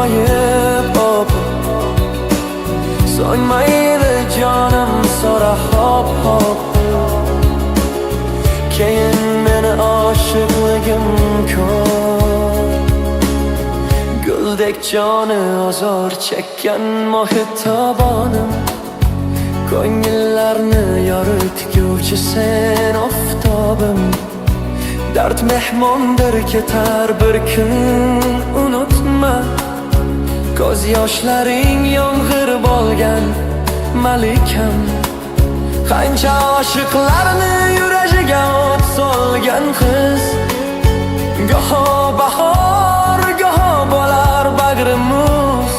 koyib hop so'nmaydi jonim so'ra hop hop keyin meni oshiqligim ko'p guldek joni ozor chekkan mohitabonim ko'ngillarni yoritguvchi sen oftobim dard mehmondir ketar bir kun unutma ko'z yoshlaring yomg'ir bo'lgan malikam qancha oshiqlarni yuragiga o't solgan qiz goho bahor goho bo'lar bag'ri muz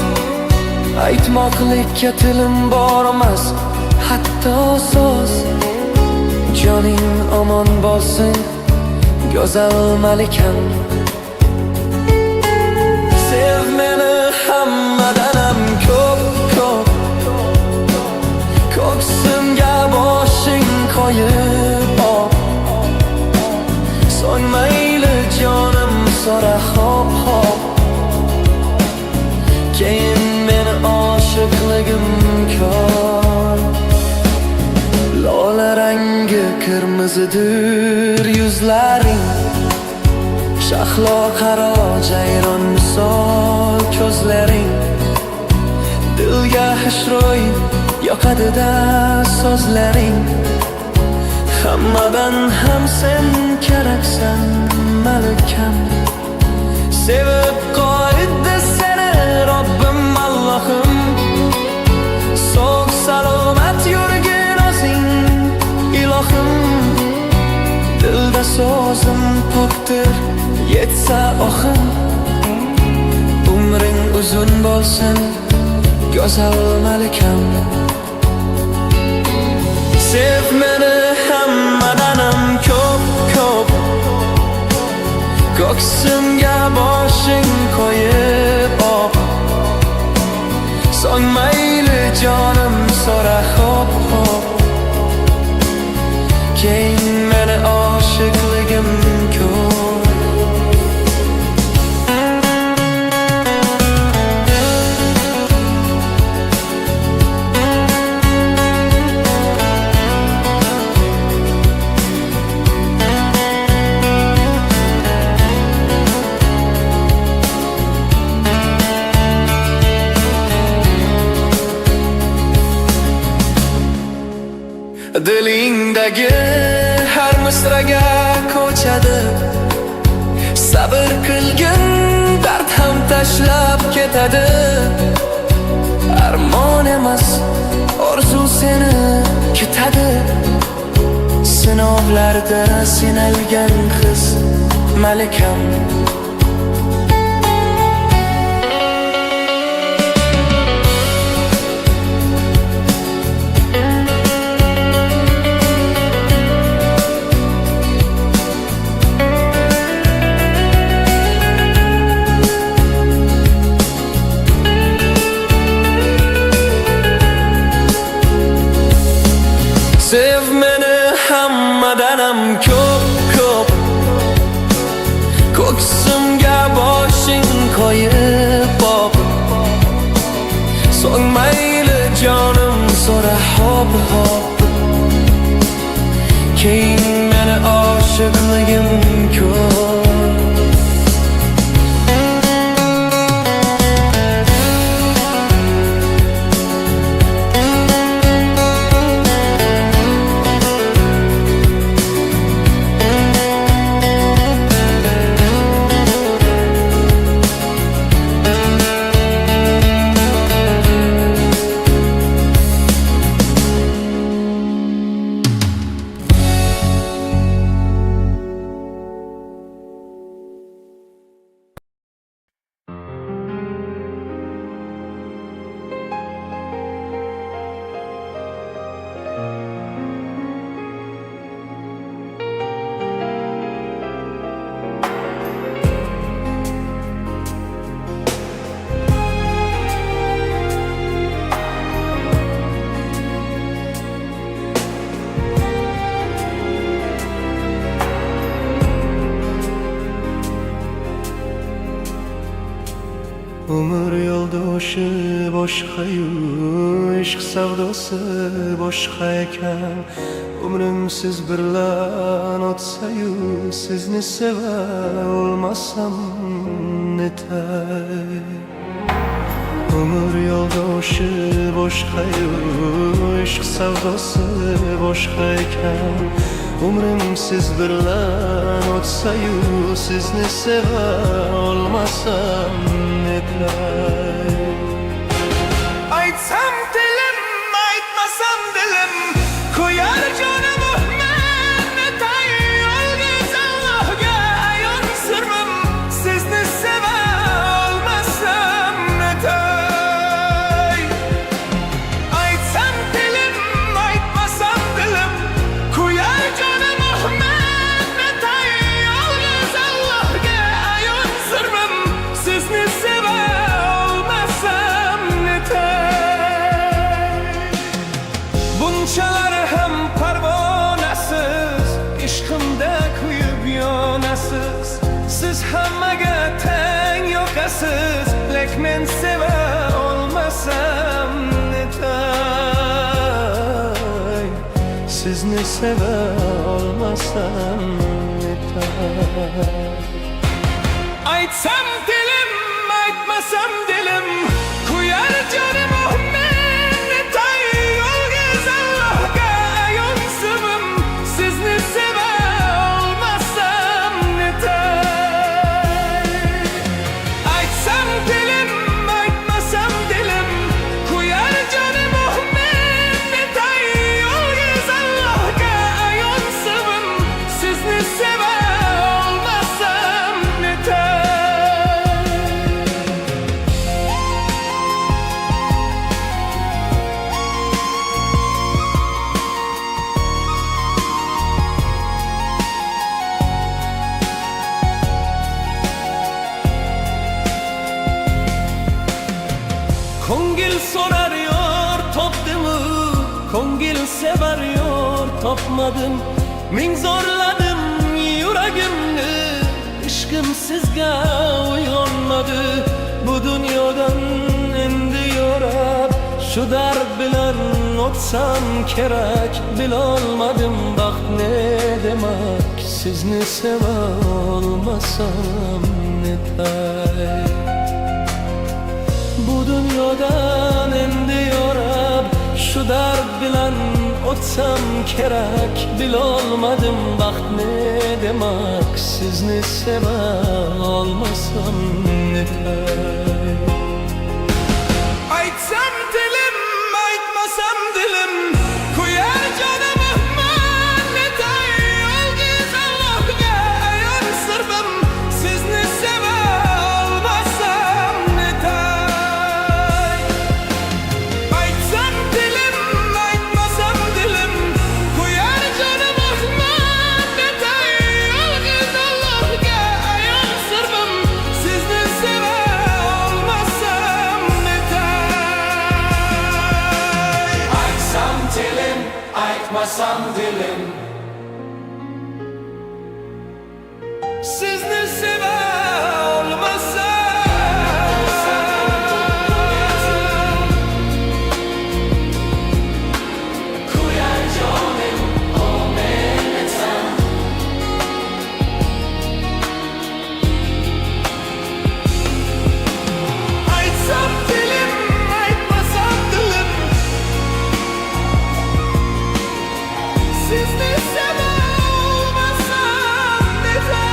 aytmoqlikka tilim bormas hatto so'z joning omon bo'lsin go'zal malikam sev meni hammadanam ko'p ko'p ko'ksimga boshing qo'yib hop so'nmayli jonim so'ra hop hop keyin meni oshiqligim ko'p lola rangi qirmizidir yuzlaring shahlo qaro jayron misol ko'zlaring dilga xushro'y yoqadi-da so'zlaring hammadan ham sen keraksan malikam sevib qo'ydi seni Robbim Allohim sog' salomat yurgin o'zing ilohim dilda so'zim pokdir yetsa oxim umring uzun bo'lsin go'zal malikam sev meni hammadanam ko'p ko'p ko'ksimga boshing qo'yib hop so'nmayli jonim so'ra hop hop keyin meni oshiqligim ko'p dilingdagi har misraga ko'chadi sabr qilgin dard ham tashlab ketadi armon emas orzu seni kutadi sinovlarda sinalgan qiz malikam sev meni hammadanam ko'p ko'p ko'ksimga boshing qo'yib hop so'nmayli jonim so'ra hop hop keyin meni oshiqligim ko'p Umr yo'ldoshi boshqa-yu, ishq savdosi boshqa ekan. Umrim siz bilan o'tsa-yu, sizni seva olmasam netay. Umr yo'ldoshi boshqa-yu, ishq savdosi boshqa ekan. Umrim siz bilan o'tsa-yu, sizni seva olmasam netay. Aytsam dilim, aytmasam dilim, ko'yar jonimni men netay. Yolg'iz Allohga ayon sirrim, sizni seva olmasam netay. Aytsam dilim, aytmasam dilim, ko'yar jonimni men netay. Yolg'iz Allohga ayon sirrim, sizni seva olmasam netay. Bunchalar ham parvonasiz, ishqimda kuyib yonasiz. Siz hammaga teng yoqasiz, lek men seva olmasam netay. Sizni seva olmasam netay. Aytsam dilim, aytmasam dilim, ko'yar jonimni men netay. Yolg'iz Allohga ayon sirrim, sizni seva olmasam netay. Aytsam dilim, aytmasam dilim, ko'yar jonimni men netay. Yolg'iz Allohga ayon sirrim, sizni seva olmasam netay. Ko'ngil so'rar yor topdimmi, ko'ngil sevar yor topmadim. Ming zo'rladim yuragimni, ishqim sizga uyg'onmadi. Bu dunyodan endi yo'rab, shu dard bilan o'tsam kerak. Bilolmadim baxt ne demak, sizni seva olmasam netay. Bu dunyodan endi yo'rab, shu dard bilan o'tsam kerak. Bilolmadim baxt ne demak, sizni seva olmasam netay. Aytsam dilim, aytmasam dilim, ko'yar jonimni men netay. Yolg'iz Allohga ayon sirrim, sizni seva olmasam netay. Aytsam dilim, aytmasam dilim, ko'yar jonimni men netay. Yolg'iz Allohga ayon sirrim, sizni seva olmasam netay. Aytsam dilim, aytmasam dilim, sizni seva olmasam. Ko'yar jonim o men netay. Aytsam dilim, aytmasam dilim, sizni seva olmasam netay.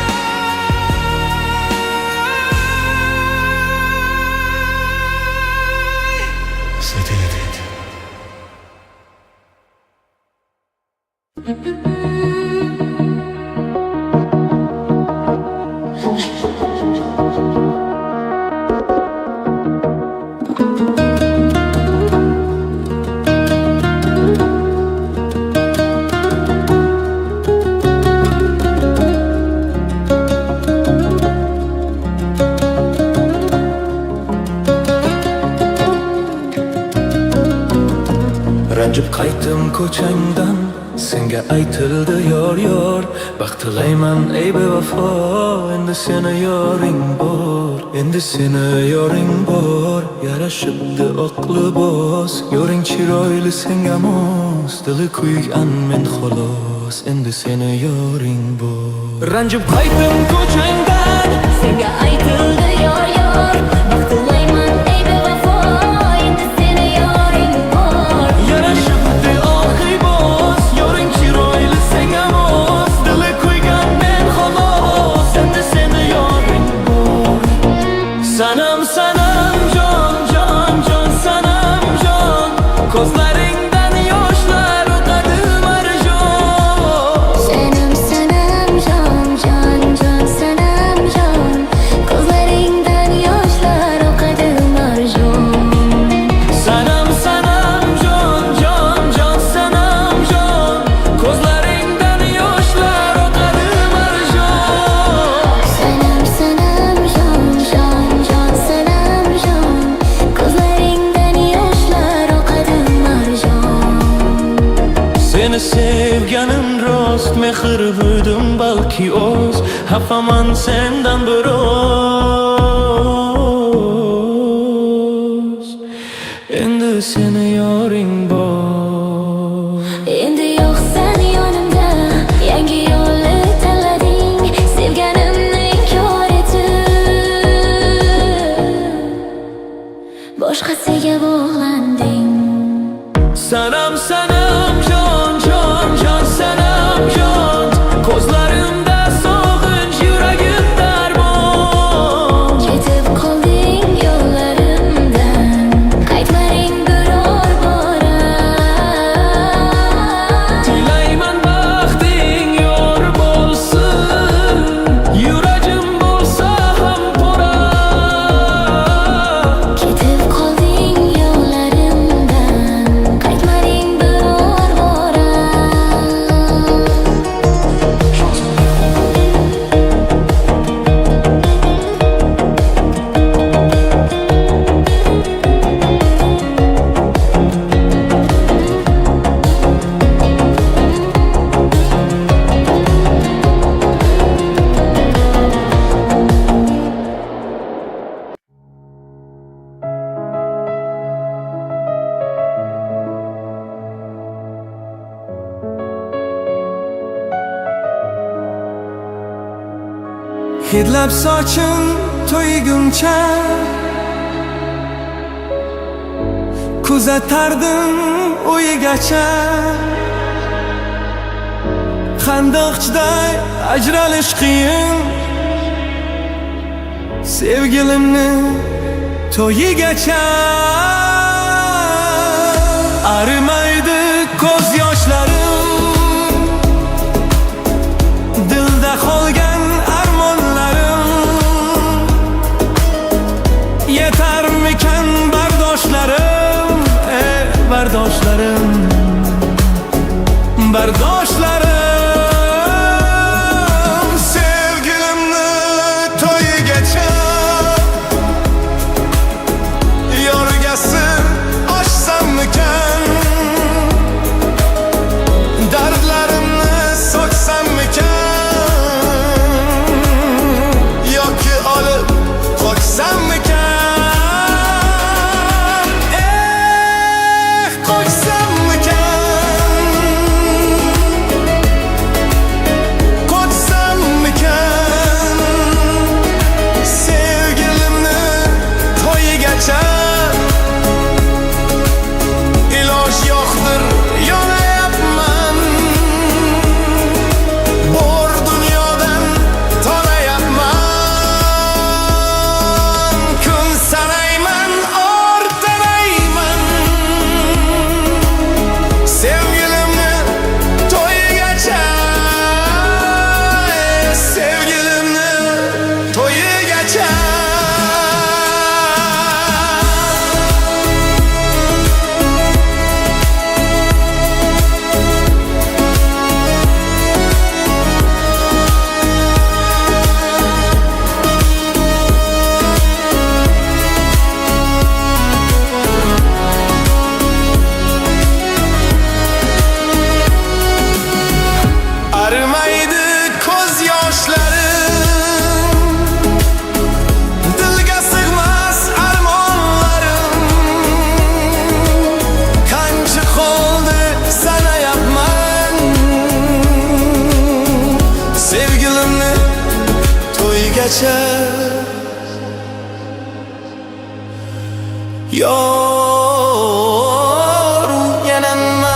Satellite. Ranjib qaytdim ko'changdan, Senga aytildi yor yor, baxt tilayman ey bevafo. Endi seni yoring bor, endi seni yoring bor. Yarashibdi oqli boz, yoring chiroyli senga mos. Dili kuygan men xolos, endi seni yoring bor. Ranjib qaytdim ko'changdan, senga aytildi yor yor, baxt tilayman ey bevafo. Endi seni yoring bor, yarashibdi oqli boz, yoring chiroyli senga mos. Dili kuygan men xolos, endi seni yoring bor. Sanam sanam jon jon jon sanam jon, ko'zlaringdan yoshlar oqadi marjon. sanam sanam jon jon jon sanam jon, ko'zlaringdan yoshlar oqadi marjon. Sanam sanam jon jon jon sanam jon, ko'zlaringdan yoshlar oqadi marjon. Sanam sanam jon jon jon sanam jon, ko'zlaringdan yoshlar oqadi marjon. Seni sevganim rost, mehr budim balki oz. Xafaman sendan biroz, endi seni yoring bor. Endi yo'qsan yonimda, yangi yo'lni tanlading, sevganimni inkor etib, boshqasiga bog'landing. Sanam sanam jon jon jon sanam jon, ko'zlarimda sog'inch, yuragim darmon. Ketib qolding yo'llarimdan, qaytmading biror bora. Tilayman baxting yor bo'lsin, yuragim bo'lsa ham pora. Ketib qolding yo'llarimdan, qaytmading biror bora. Hidlab sochim to'yguncha, kuzatardim uyigacha. Qandoqchiday ajralish qiyin, sevgilimni to'yigacha. Arimaydi ko'z yoshlarim, dilda qolgan armonlarim. Yetarmikan bardoshlarim, bardoshlarim, bardoshlarim. Sevgilimni to'yigacha, yorgasi ochsammikan, dardlarimni so'ksammikan, yoki olib qochsammikan. Qochsam o'tgangacha yor yanaman.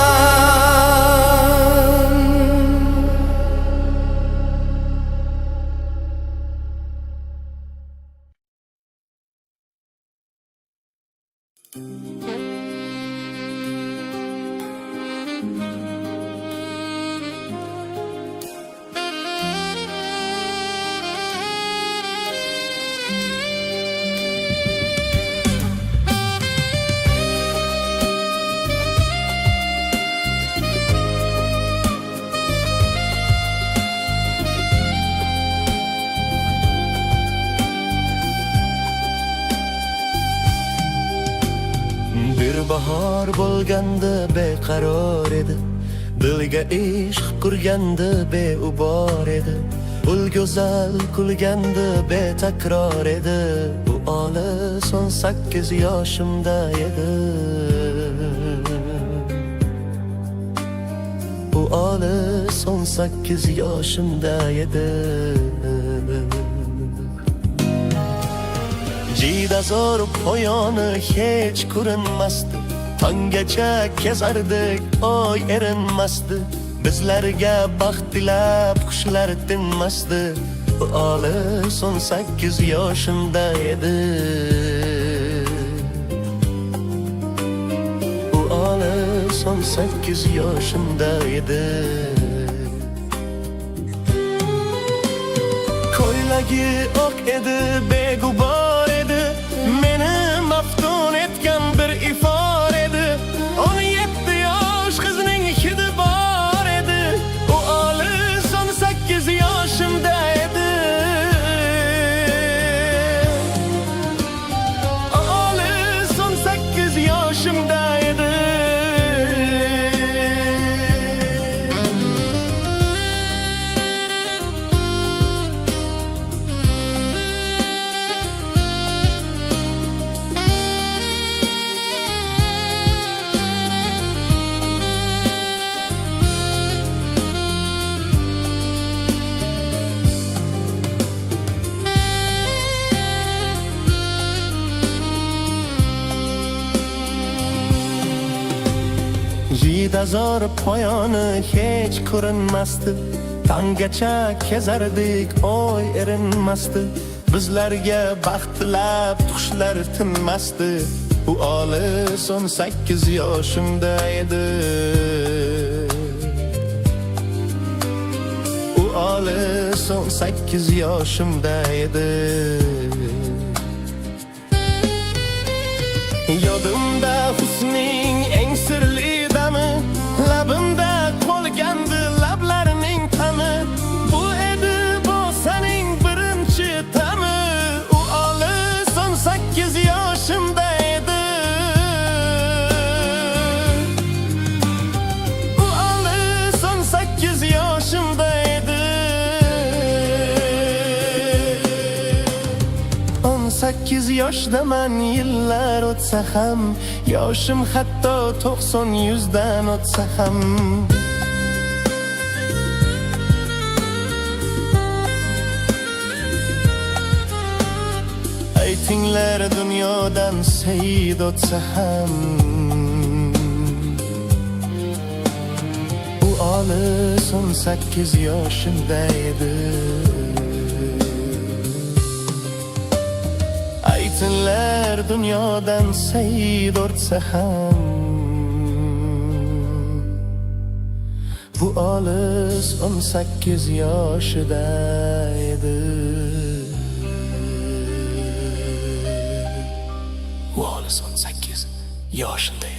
Bir bahor bo'lganda beqaror edi, dilga ishq qurganda beubor edi. Ul go'zal kulganda betakror edi, bu olis 18 yoshimda edi. Bu olis 18 yoshimda edi. Jida zo'r poyoni hech ko'rinmasdi, tonggacha kezardik, oy erinmasdi. Bizlarga baxt tilab qushlar tinmasdi, bu olis 18 yoshimda edi. Bu olis 18 yoshimda edi. Ko'ylagi oq edi, beg'ubor edi, meni maftun etgan bir ifor edi. 17 yosh qizning hidi bor edi, u olis 18 yoshimda edi. Olis 18 yoshimda edi. Jida zo'r poyoni hech ko'rinmasdi, tonggacha kezardik, oy erinmasdi. Bizlarga baxt tilab qushlar tinmasdi, bu olis 18 yoshimda edi. Bu olis 18 yoshimda edi. Yodimda husning eng sirli dami, labimda qolgandi lablarining ta'mi. Bu edi bu sening birinchi ta'mi, u olis 18 yoshimda edi. U olis 18 yoshimda edi. 18 yoshdaman, yillar o'tsa ham, yoshim hatto 90-100dan o'tsa ham. Aytinglar dunyodan sayid o'tsa ham, u olis 18 yoshimda edi. Aytinglar dunyodan sayid o'tsa ham, bu olis 18 yoshida edi. Bu olis 18 yoshida edi.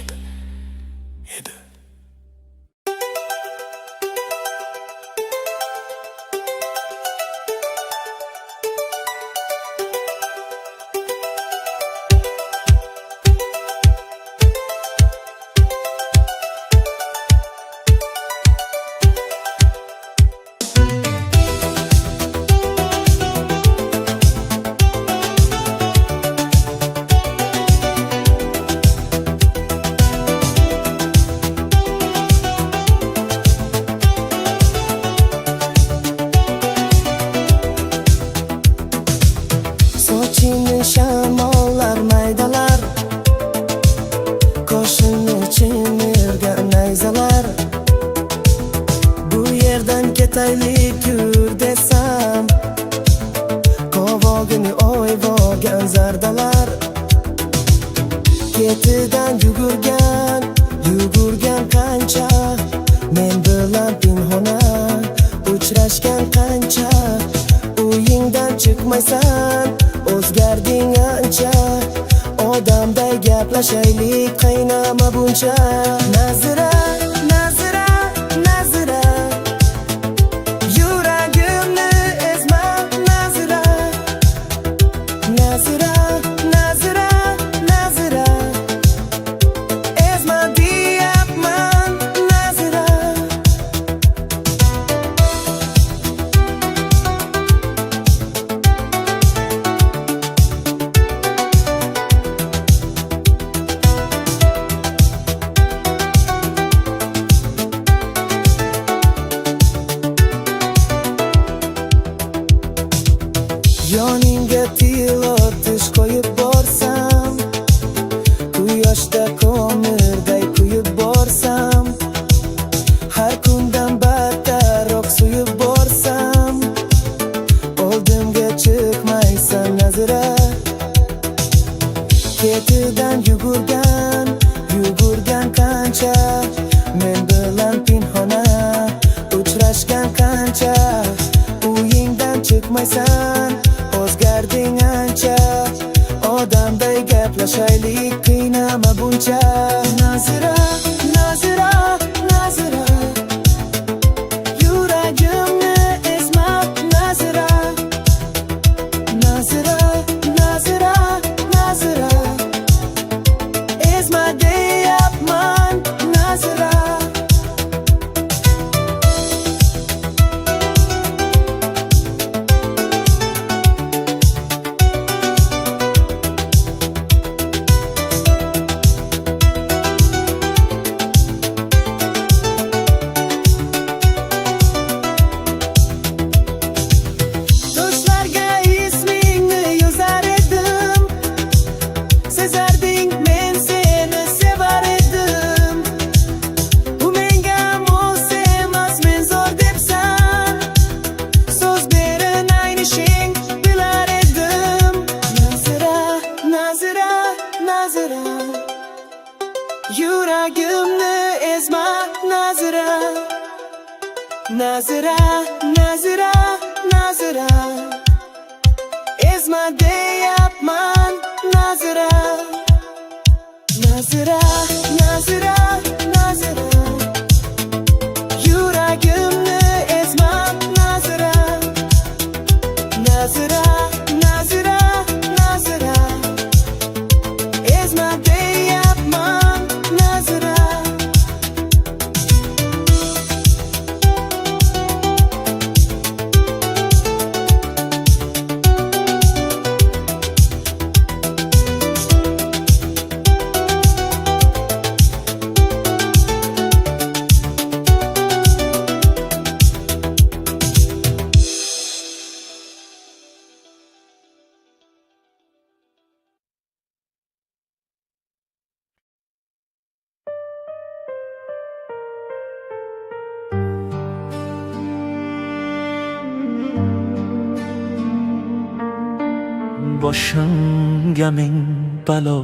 Ketidan yugurgan, yugurgan qancha, men bilan pinhona uchrashgan qancha. Uyingdan chiqmaysan, o'zgarding ancha. Odamday gaplashaylik, qaynama buncha. Nazira, Nazira, Nazira, yuragimni ezma. Nazira, Nazira, Nazira, Nazira, ezma deyapman. Nazira. Yoningga tilot tish qo'yib borsam, quyoshda ko'mirday kuyib borsam, har kundan battarroq suyib borsam, oldimga chiqmaysan Nazira. Ketidan yugurgan, yugurgan qancha, men bilan pinhona uchrashgan qancha. Uyingdan chiqmaysan, o'zgarding ancha. Odamday gaplashaylik, qiynama buncha. Nazira, Nazira, Nazira, yuragimni ezma. Nazira, Nazira, Nazira, Nazira, ezma deyapman. Nazira. Toshlarga ismingni yozar edim, sezarding men seni sevar edim. Bu menga mos emas, men zo'r debsan, so'z berin aynishing bilar edim. Nazira, Nazira, Nazira, yuragimni ezma. Nazira, Nazira, Nazira, Nazira, ezma deyapman. Nazira, Nazira, Nazira, Nazira, yuragimni ezma. Nazira, Nazira, Nazira, Nazira, ezma deyapman. Nazira. Boshimga ming balo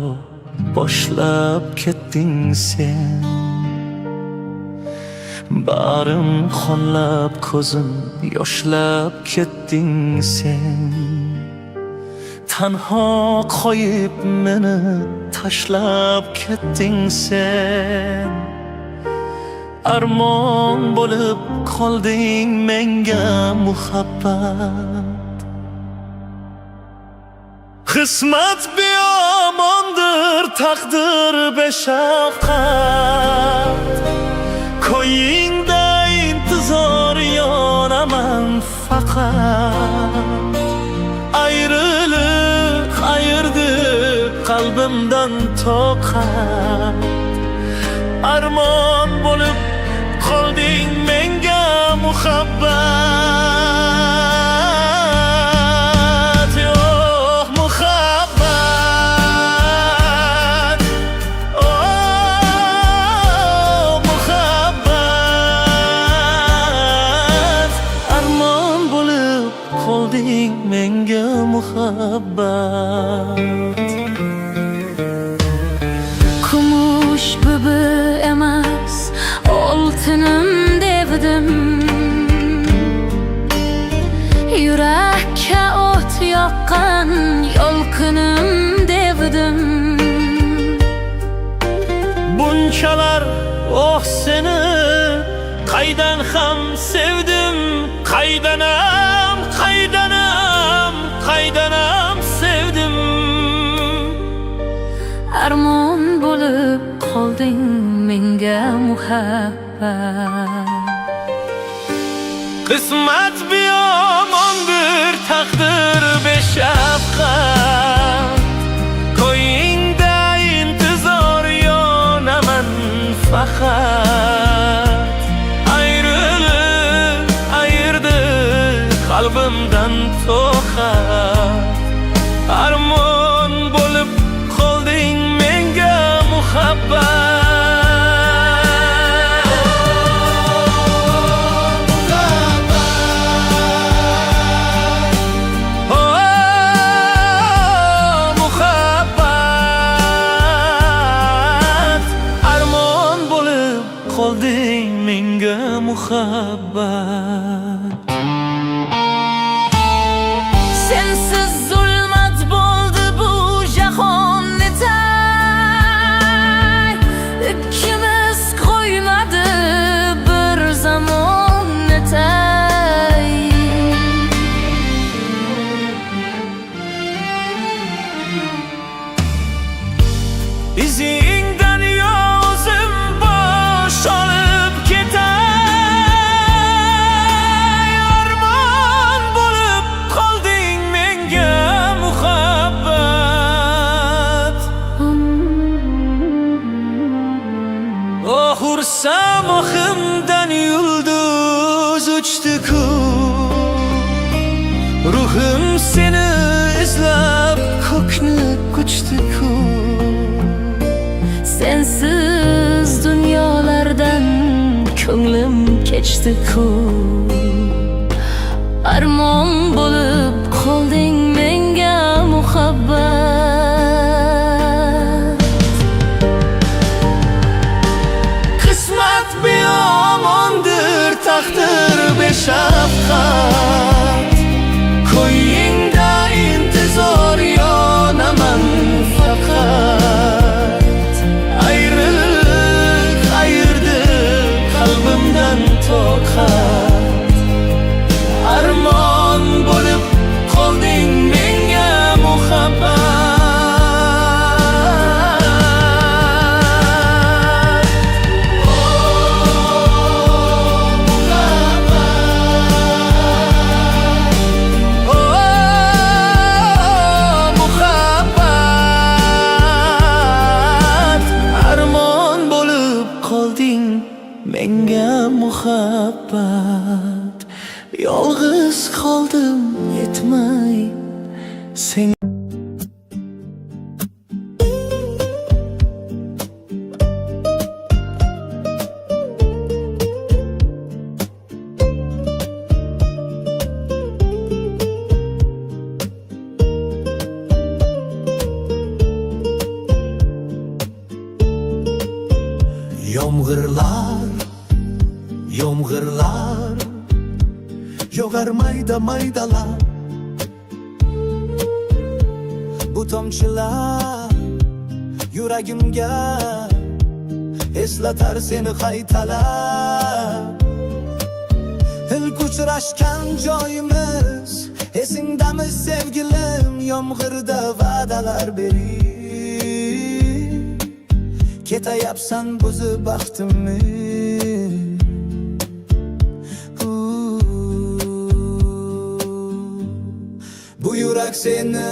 boshlab ketding sen. Barim xonlab, ko'zim yoshlab ketding sen. Tanho qo'yib meni tashlab ketding sen. Armon bo'lib qolding menga muhabbat. Qismat beyomondir, taqdir beshafqat. Ko'yingda intizor yonaman faqat. Ayriliq ayirdi qalbimdan toqat. Armon bo'lib qolding menga muhabbat. Yo'q muhabbat, oh muhabbat. Armon bo'lib qolding menga muhabbat. gördüm. Bunçalar oh seni qaydan ham sevdim, qaydanam, qaydanam, qaydanam sevdim. Armon bo'lib qolding menga muhabbat. Qismat biyomondir, taqdir beshafqat. Ko'yingda intizor yonaman faqat. Ayrılık ayırdı qalbimdan toqat. Armon bo'lib qolding menga muhabbat. Qolding menga muhabbat. Sensiz zulmat bo'ldi bu jahon netay. Ikkimiz qo'ymadi bir zamon netay. Izingdan yozim olib ketay. Armon bo'lib qolding menga muhabbat. Oh ursam ohimdan yulduz uchdi-ku. Ruhim seni izlab ko'kni ko'chdi-ku. Sensiz dunyolardan ko'nglim kechdi-ku. Armon bo'lib qolding menga muhabbat. Qismat biyomondir, taqdir beshafqat. Ko'yingda intizor yonaman faqat. Ayrılık ayırdı qalbimdan toqat. Armon bo'lib qolding menga muhabbat. Muhabbat. Armon bo'lib qolding menga muhabbat. Yolg'iz qoldim yetmay sen. Yomg'irlar, yomg'irlar yog'ar mayda maydalar. Bu tomchilar yuragimga eslatar seni qaytalab. İlk uchrashgan joyimiz esingdami sevgilim? Yomg'irda va'dalar berib ketayapsan buzib baxtimni. Bu yurak seni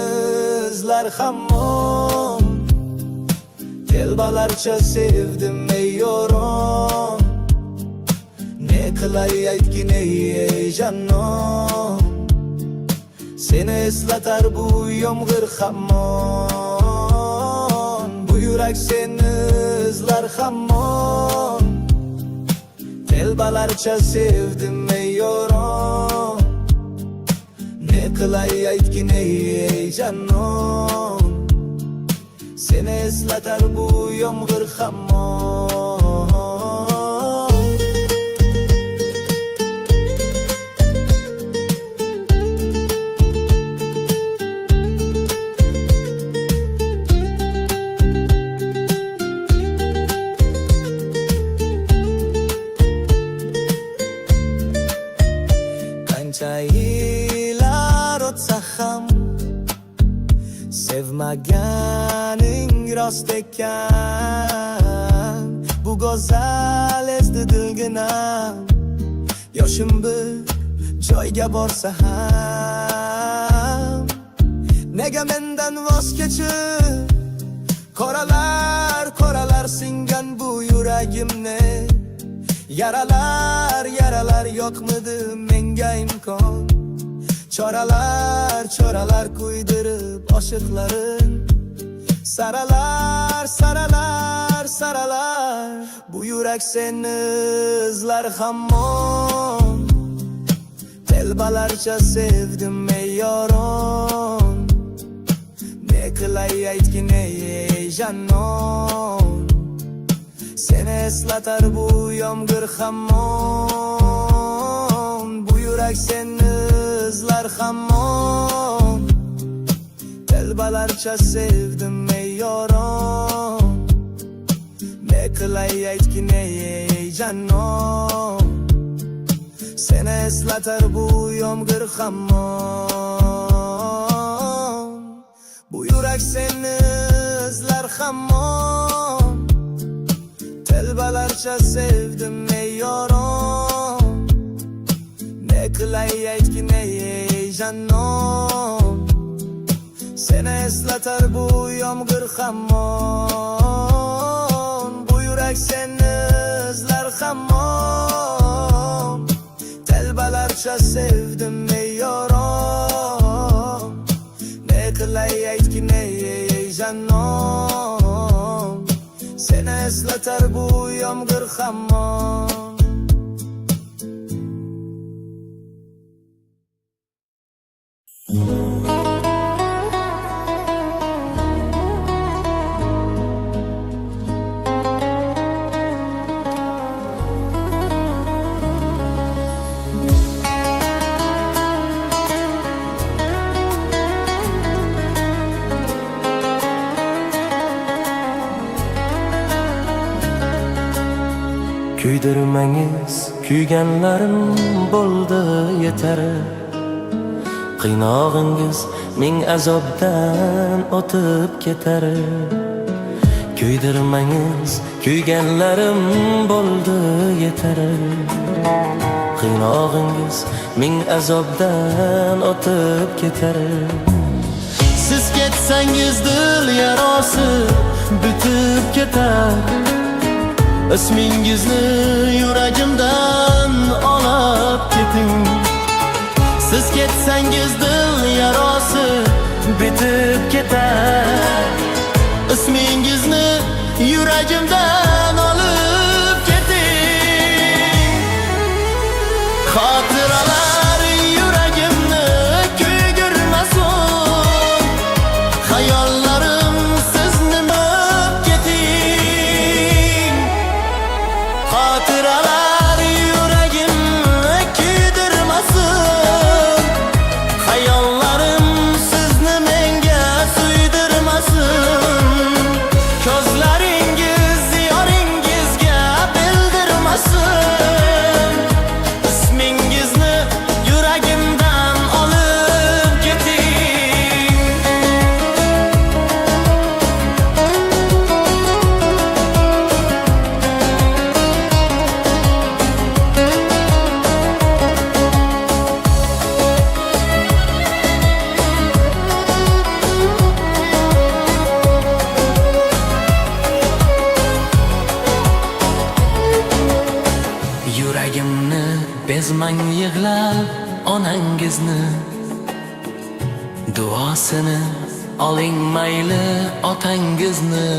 izlar hamon. Telbalarcha sevdim ey yoron. Ne qilay aytgin ey janon. Seni eslatar bu yomg'ir hamon. Bu yurak seni izlar hamon. Telbalarcha sevdim ey yoron. Ne qilay aytgin ey janon. Seni eslatar bu yomg'ir hamon. so'zlaganing rost ekan. Bu go'zal ezdi dilginam, yoshim bir joyga borsa ham. Nega mendan voz kechib, qoralar singan bu yuragimni. Yaralar yo'qmidi menga imkon. Choralar kuydirib oshiqlarim. Saralar bu yurak seni izlar hamon. Telbalarcha sevdim ey yoron. Ne qilay aytgin ey janon. Seni eslatar bu yomg'ir hamon. Bu yurak seni izlar hamon. Telbalarcha sevdim ey yoron. Ne qilay aytgin ey janon. Seni eslatar bu yomg'ir hamon. Bu yurak seni izlar hamon. Telbalarcha sevdim ey yoron. Ne qilay aytgin ey janon. Seni eslatar bu yomg'ir hamon. Bu yurak seni izlar hamon. Telbalarcha sevdim ey yoron. Ne qilay aytgin ey janon. Seni eslatar bu yomg'ir hamon. Kuydirmangiz kuyganlarim bo'ldi yetar. Qiynog'ingiz ming azobdan o'tib ketar. Kuydirmangiz kuyganlarim bo'ldi yetar. Qiynog'ingiz ming azobdan o'tib ketar. Siz ketsangiz dil yarosi bitib ketar. Ismingizni yuragimdan olib keting. Siz ketsangiz dil yarosi bitib ketar. Ismingizni yuragimdan olib keting. Xotiralar yuragimni kuydirmasin. Xayollarim sizni o'p keting. Xotiralar yuragimni kuydirmasin. Xayollarim sizni menga suydirmasin. Ko'zlaringiz yoringizga bildirmasin. Ismingizni yuragimdan olib keting. Yuragimni bezmang yig'lab onangizni. Duosini oling mayli otangizni.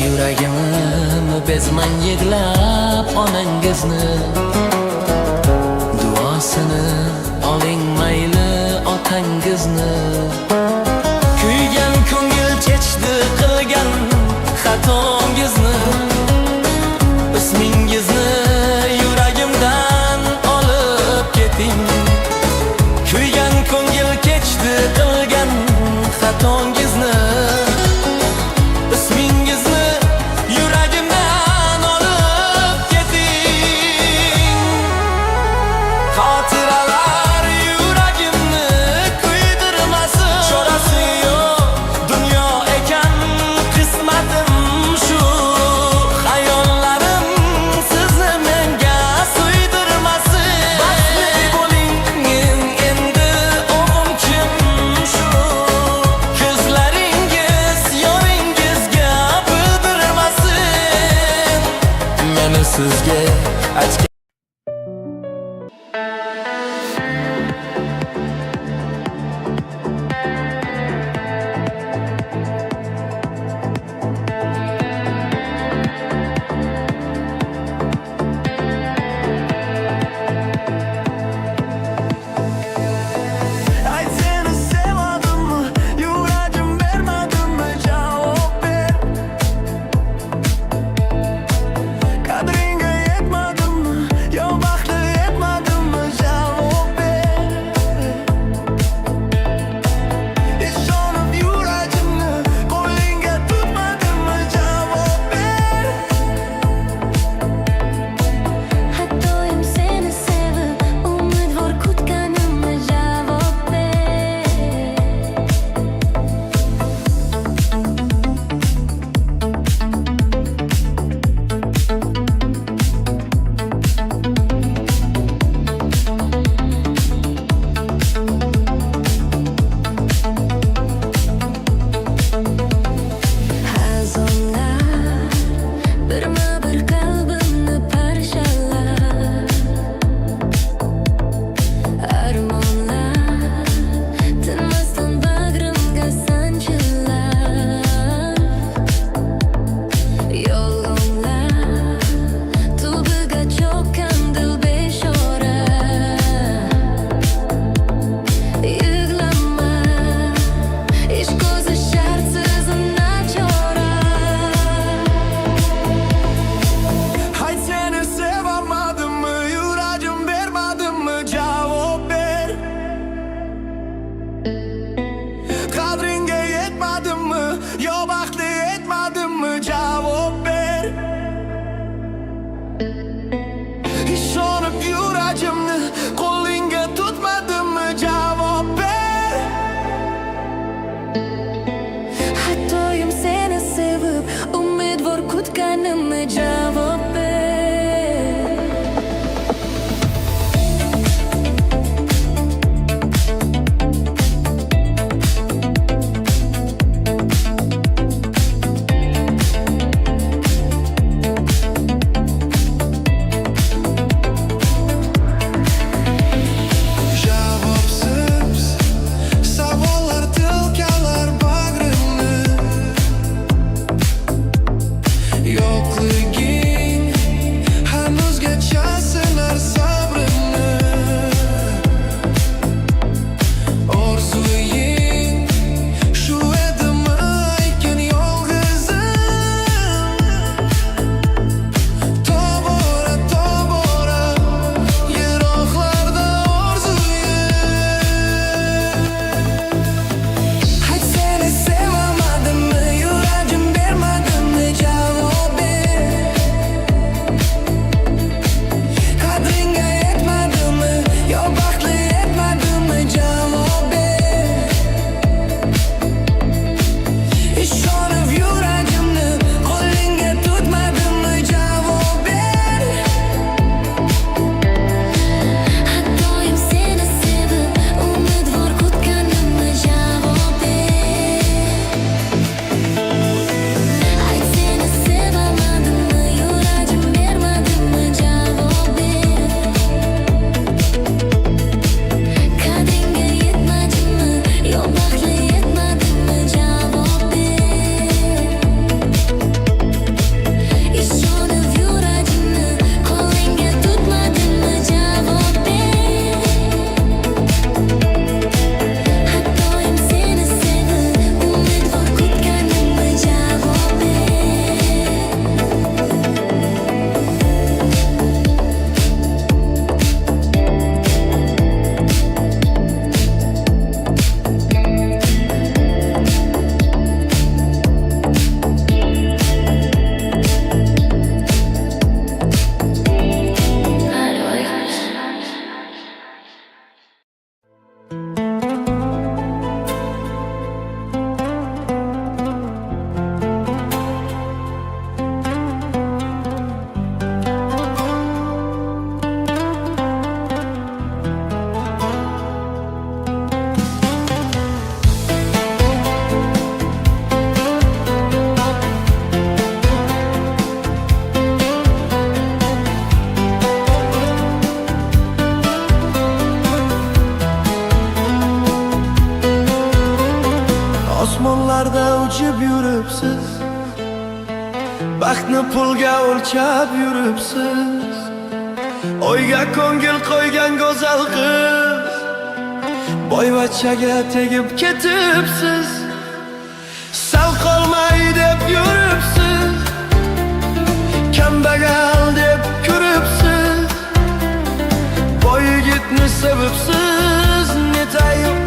Yuragimni bezmang yig'lab onangizni. Duosini oling mayli otangizni. Kuygan ko'ngil kechdi qilgan xatongizni. Ismingizni yuragimdan olib keting. Kuygan ko'ngil kechdi qilgan xatongizni. Ismingizni yuragimdan olib keting. Xotiralar yuragimni kuydirmasin. baxtli etmadimmi javob ber. Ishonib yuragimni qo'lingga tutmadimmi javob ber. Xatoyim seni sevib umidvor kutganimmi javob ber. Osmonlarda uchib yuribsiz, baxtni pulga o'lchab yuribsiz. Oyga ko'ngil qo'ygan go'zal qiz, boyvachchaga tegib ketibsiz. Sal qolmay deb yuribsiz, kambag'al deb ko'ribsiz. Boy yigitni sevibsiz, netayib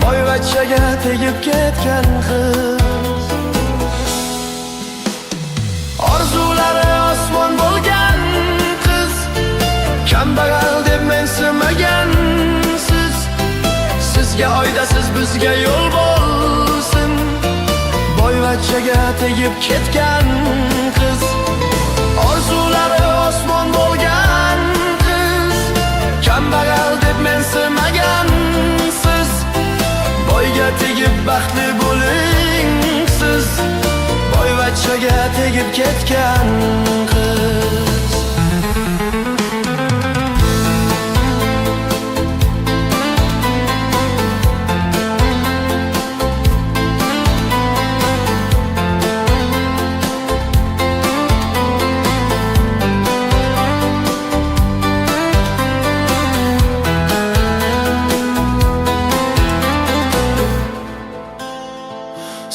boyvachchaga tegib ketgan qiz. Orzulari osmon bo'lgan qiz, kambag'al deb mensimagansiz. Sizga oydasiz bizga yo'l bo'lsin, boyvachchaga tegib ketgan qiz. Orzulari osmon bo'lgan qiz, kambag'al deb mensimagansiz. Boyga tegib baxtli bo'ling siz, boyvachchaga tegib ketgan qiz.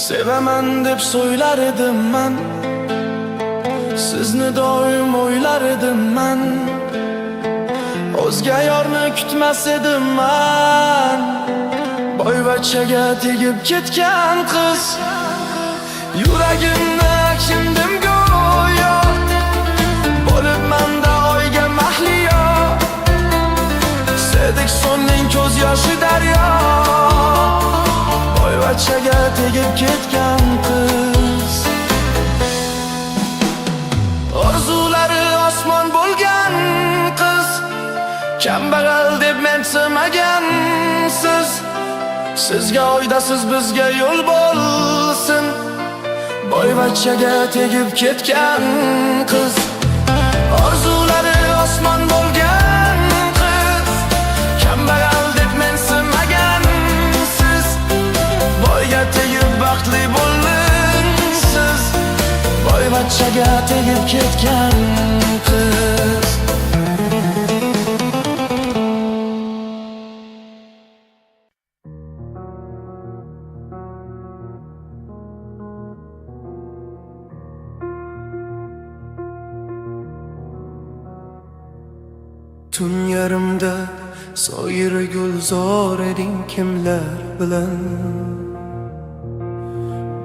Sevaman deb so'ylar edim man, sizni doim o'ylar edim man. O'zga yorni kutmas edim man, boyvachchaga tegib ketgan qiz. Yuragimni akshindim go'yo bo'libman-da oyga mahliyo. Sedik sonning ko'z yoshi daryo, boyvachchaga tegib ketgan qiz. Orzulari osmon bo'lgan qiz, kambag'al deb mensimagansiz. Sizga oydasiz bizga yo'l bo'lsin, boyvachchaga tegib ketgan qiz. Orzulari osmon bo'lgan qiz, kambag'al deb mensimagansiz. Boyga tegib baxtli bo'lding siz, boyvachchaga tegib ketgan qiz. Tun yarımda soyir gulzor eding kimlar bilan.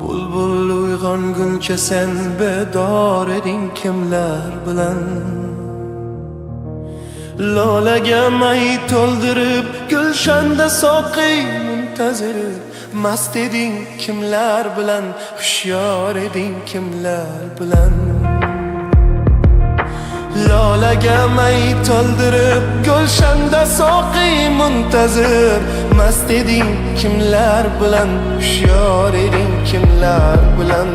Bulbul uyg'onguncha sen bedor eding kimlar bilan. Lolaga may to'ldirib gulshanda soqiy muntazir mast eding kimlar bilan. Hushyor eding kimlar bilan. Lolaga may to'ldirib gulshanda soqiy muntazir mast eding kimlar bilan. Hushyor eding kimlar bilan.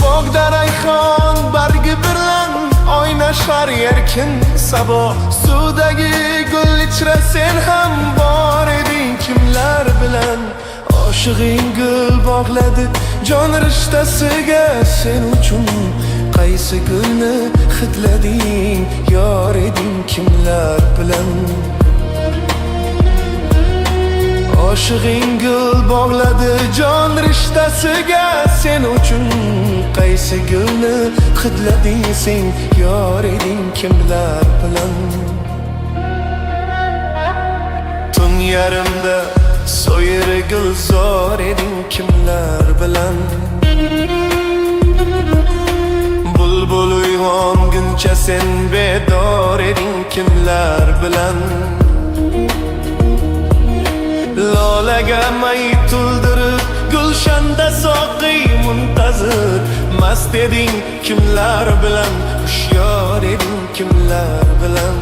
Bog'da rayhon bargi bilan o'ynashar erkin sabo. Suvdagi gul ichra sen ham bor eding kimlar bilan. Oshig'ing gul bog'ladi jon rishtasiga sen uchun. Qaysi gulni hidlading yor eding kimlar bilan. Oshig'ing gul bog'ladi jon rishtasiga sen uchun. Qaysi gulni hidlading sen yor eding kimlar bilan. Tun yarimda so'yir gulzor eding kimlar bilan. Bulbul uyg'onguncha sen bedor eding kimlar bilan. Lolaga may to'ldirib gulshanda soqiy muntazir mast eding kimlar bilan. Hushyor eding kimlar bilan.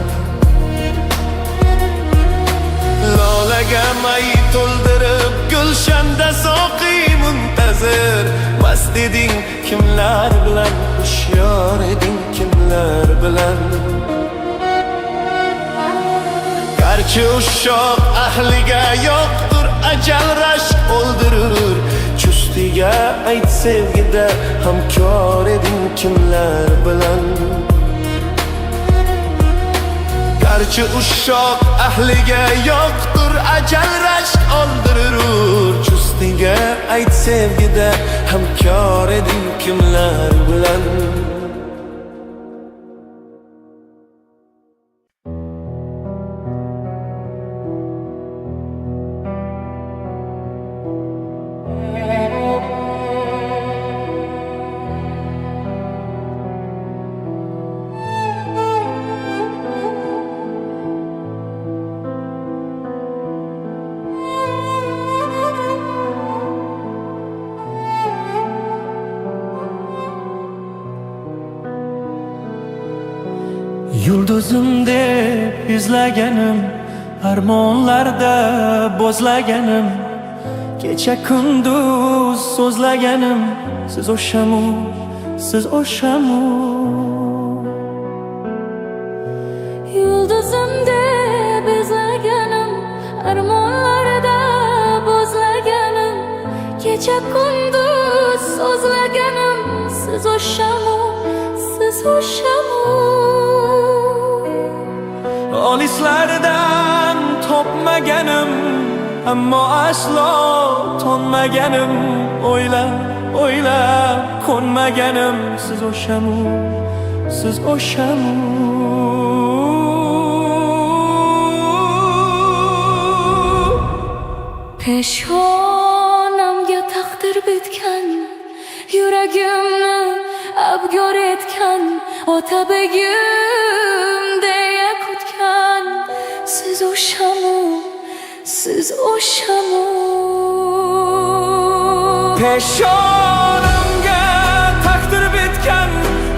Lolaga may to'ldirib gulshanda soqiy muntazir mast eding kimlar bilan. Hushyor eding kimlar bilan. Garchi ushoq ahliga yo'qdir ajal rashk o'ldirur. Chustiga ayt sevgida hamkor eding kimlar bilan. Garchi ushoq ahliga yo'qdir ajal rashk o'ldirur. Chustiga ayt sevgida hamkor eding kimlar bilan. Yulduzim deb izlaganim, armonlarda bo'zlaganim, kecha kunduz so'zlaganim, siz o'shamu, siz o'shamu. Yulduzim deb izlaganim, armonlarda bo'zlaganim, kecha kunduz so'zlaganim, siz o'shamu, siz o'shamu. Olislardan topmaganim, ammo aslo tonmaganim. O'ylab, o'ylab ko'nmaganim, siz o'shamu, siz o'shamu. Peshonamga yuragimni abgor etgan ota begim deya kutgan siz o'shamu, siz o'shamu. Peshonamga taqdir bitgan,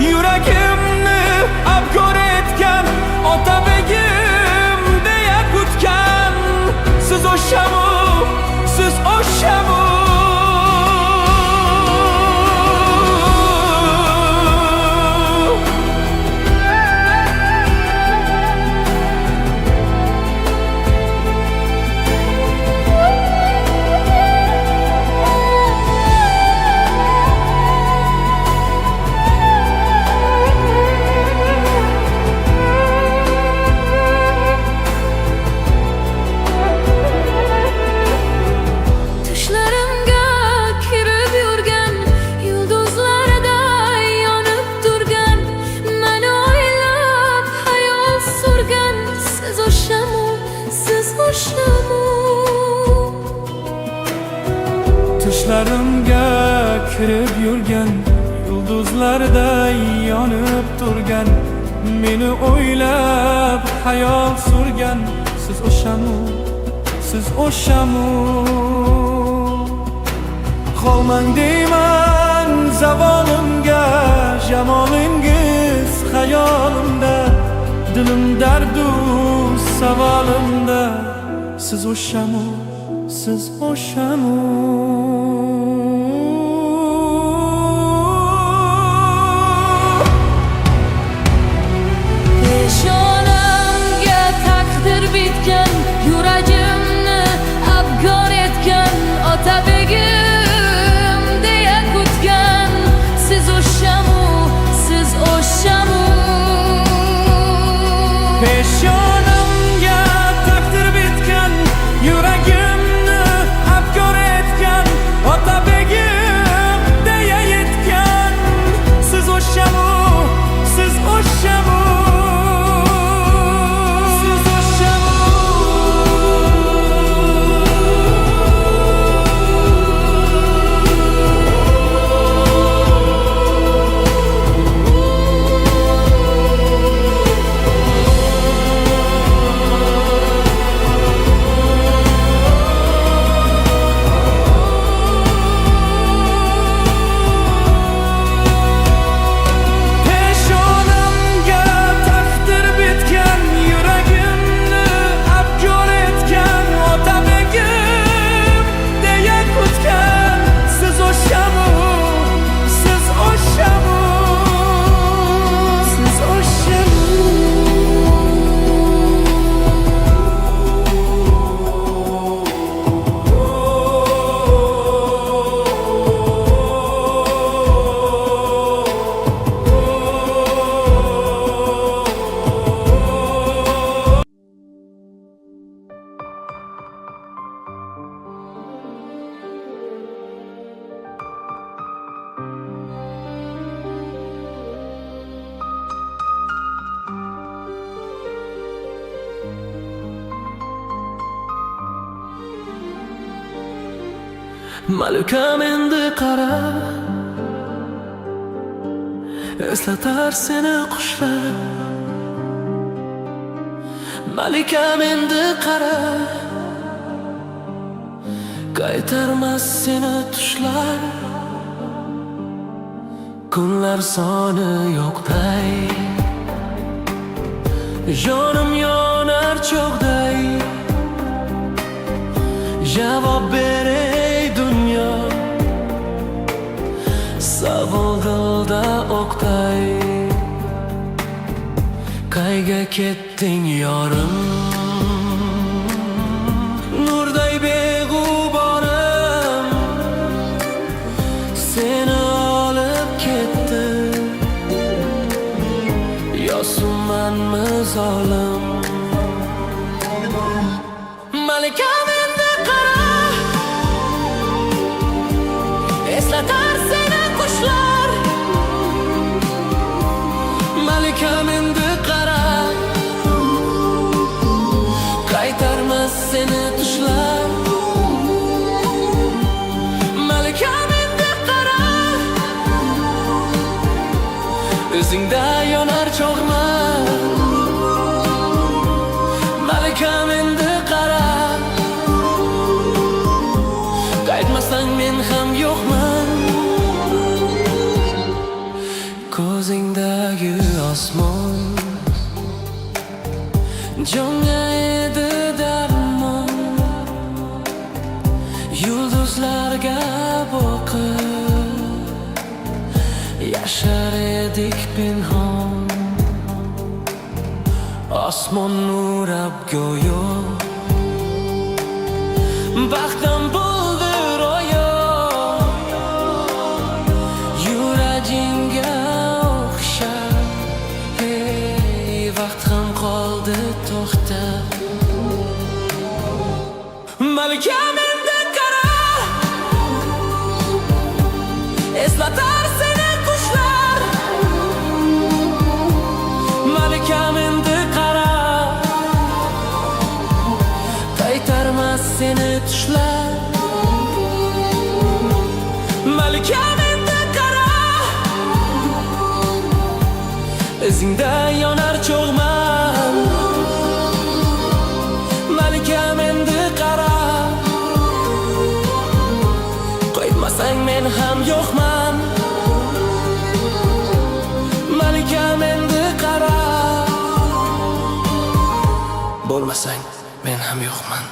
yuragimni abgor etgan ota begim deya kutgan siz o'shamu, siz o'shamu. Tushlarimga kirib yurgan, yulduzlarday yonib turgan, meni o'ylab hayol surgan siz o'shamu, siz o'shamu. Qolmang deyman zavolimga, jamolingiz xayolimda, dilim dardu savolimda siz o'shamu, siz o'shamu. Peshonamga taqdir bitgan, yuragimni abgor etgan ota begim deya kutgan siz o'shamu, siz o'shamu. Peshonamga taqdir bitgan, yuragimni abgor etgan ota begim deya yetgan siz o'shamu, siz o'shamu. Malikam endi qara, eslatar seni qushlar. Malikam endi qara, qaytarmas seni tushlar. Kunlar soni yo'qday, jonim yonar cho'g'day. Javob beray dunyo, savol dilda o'qday. Qayga ketding yorim, nurday beg'uborim. Seni olib ketdi, yosunmanmi zolim. Malikam endi qara, eslatar seni qushlar. Malikam endi qara, qaytarmas seni tushlar. Malikam endi qara, izingda yonar cho'g'man. Malikam endi qara, qaytmasang men ham yo'qman. Ko'zingdagi osmon jonga edi darmon, yulduzlarga boqib yashar edik pinhon. Osmon nurab go'yo baxtim bo'ldi ro'yo, yuragingga o'xshab. Hey, vaqt ham qoldi to'xtab. Malikam endi qara, eslatar seni qushlar. Malikam endi qara, qaytarmas seni tushlar. Malikam endi qara, izingda yonar cho'g'man. Malikam endi qara, qaytmasang men ham yo'qman. Malikam endi qara, bo'lmasang men ham yo'qman.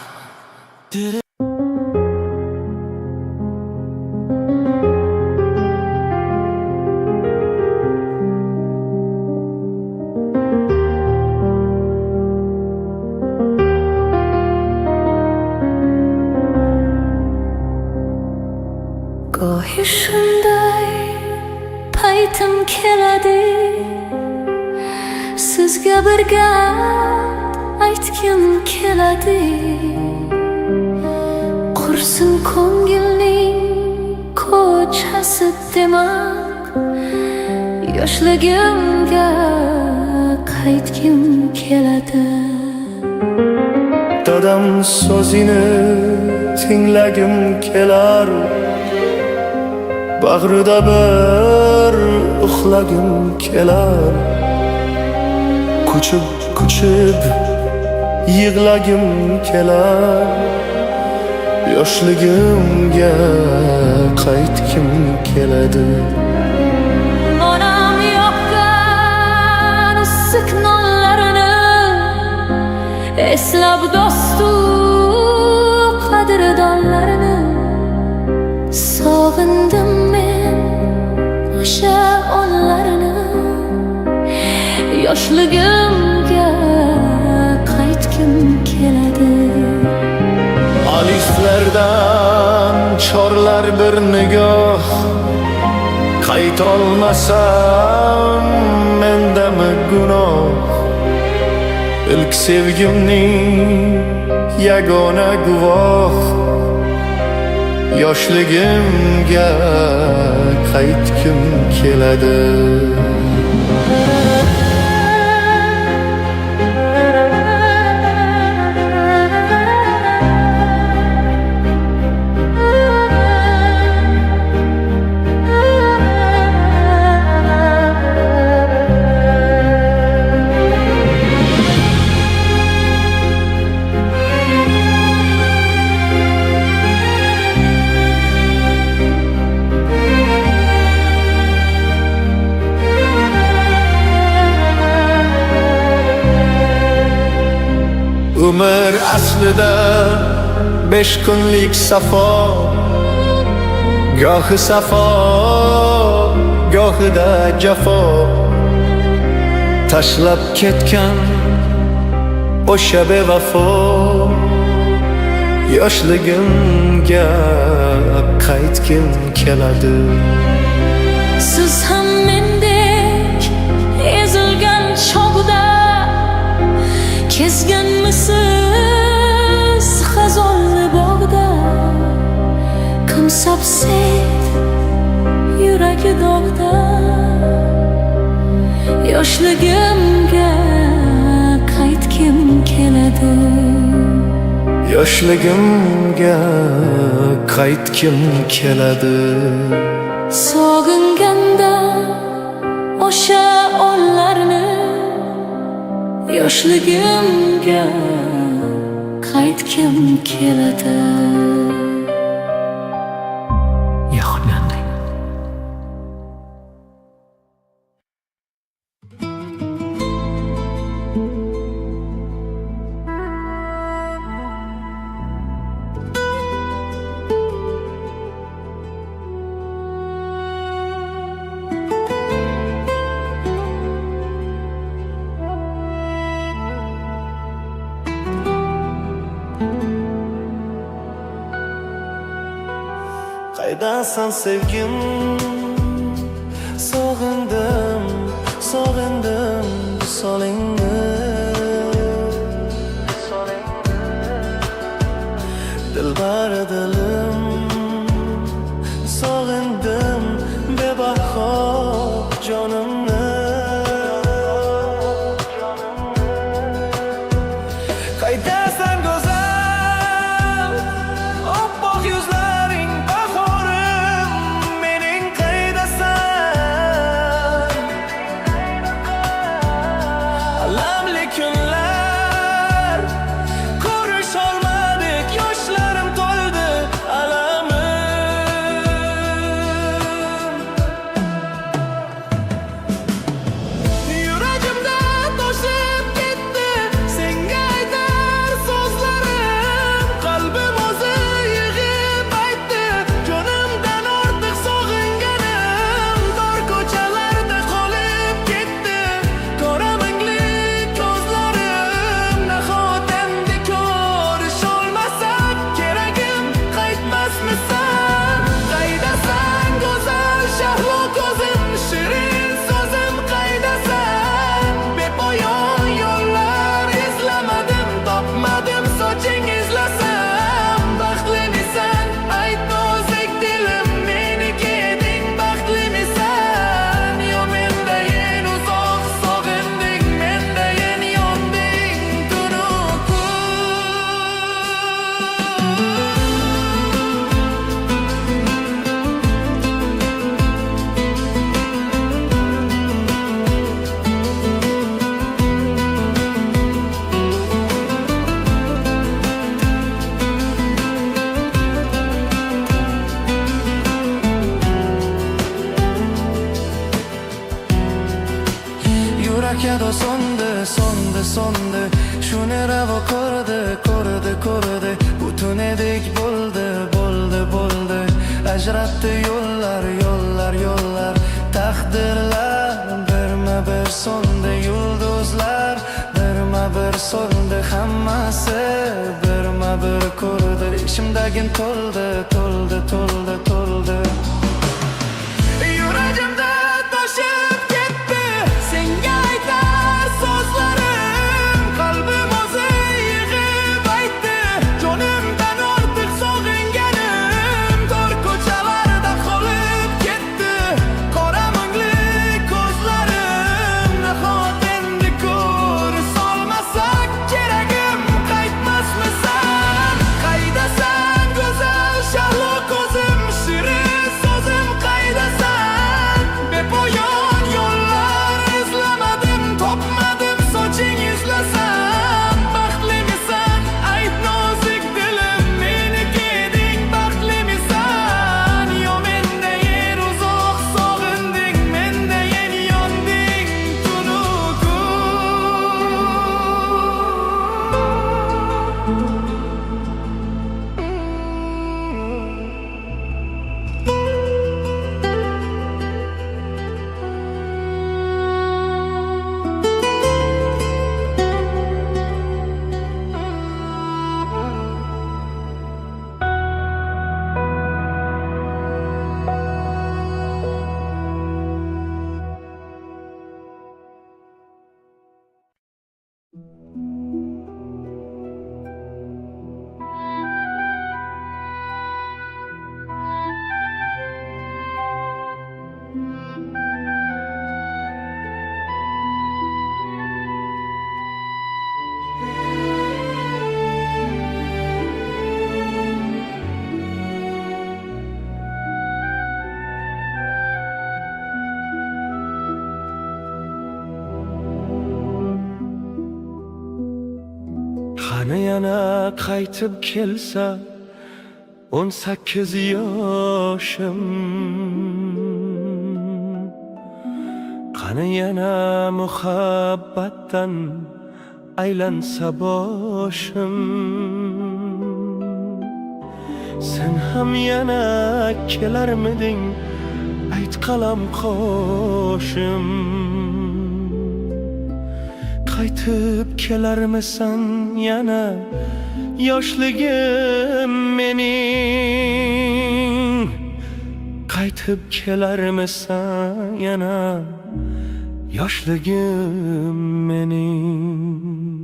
Gohi shunday paytim keladi, sizga bir gap aytgim keladi. Qursin ko'ngilning ko'chasi demak, yoshligimga qaytgim keladi. Dadam so'zini tinglagim kelar, bag'rida bir uxlagim kelar. Kuchib yig'lagim kelar, yoshligimga qaytgim keladi. Onam yoqqan issiq nonlarini eslab, dostu qadrdonlarini sog'indim men o'sha onlarini. Yoshligimga qaytgim keladi. Aliflardan chorlar bir nigoh, qaytolmasam mendami gunoh. İlk sevgimning yagona guvoh, yoshligimga qaytgim keladi. Umr aslida 5 kunlik safo, gohi safo, gohida jafo. Tashlab ketgan o'sha bevafo, yoshligimga qaytgim keladi. Siz ham mendek ezilgan chog'da kezganmisiz xazonli bog'da? Kim sabset yuragi dog'da, yoshligimga qaytgim keladi. Yoshligimga qaytgim keladi. Sog'inganda o'sha onlarni yoshligimga qaytgim keladi. Yaxuganding. Qaydasan sevgim, sog'indim, sog'indim solingni. Dilbari dilim, sog'indim bebaho jonimni. Qaydasan go'zal, oppoq yuzlaring bahorim, mening qaydasan? Alamli kunlar, ko'rish olmadik, yoshlarim to'ldi alamim. Yuragimda toshib ketdi senga aytar so'zlarim, qalbim o'zi yig'ib aytdi jonimdan ortiq sog'inganim. Tor ko'chalarda qolib ketdi qora mungli ko'zlarim. Nahot endi ko'rish olmasak keragim qaytmasmisan? Qaydasan go'zal shahlo ko'zim, shirin so'zim qaydasan? Bepoyon yo'llar izlamadim, topmadim soching izlasam. Baxtlimisan aytma o'zing dilim, meniki eding baxtlimisan? Yo mendayin uzoq sog'inding, mendayin yonding tunu kun. Yurak yado so'ndi, so'ndi, so'ndi. Shuni ravo ko'rdi, ko'rdi, ko'rdi. Butun edik bo'ldi, bo'ldi, bo'ldi. Ajratdi yo'llar, yo'llar, yo'llar. Taqdirlar birma-bir so'ndi, yulduzlar birma-bir so'ndi. Hammasi birma-bir ko'rdi. Ishimdagin to'ldi, to'ldi, to'ldi, to'ldi. Yuragimda toshib ketdi senga aytar so'zlarim, qalbim o'zi yig'ib aytdi jonimdan ortiq sog'inganim. Tor ko'chalarda qolib ketdi qora mungli ko'zlarim. Nahot endi ko'rish olmasak keragim qaytmasmisan? Qaydasan go'zal shahlo ko'zim, shirin yana qaytib kelsa 18 yoshim, qani yana muhabbatdan aylansa boshim. Sen ham yana kelarmiding, ayt qalam qoshim. Qaytib kelarmisan yana yoshligim mening? Qaytib kelarmisan yana yoshligim mening?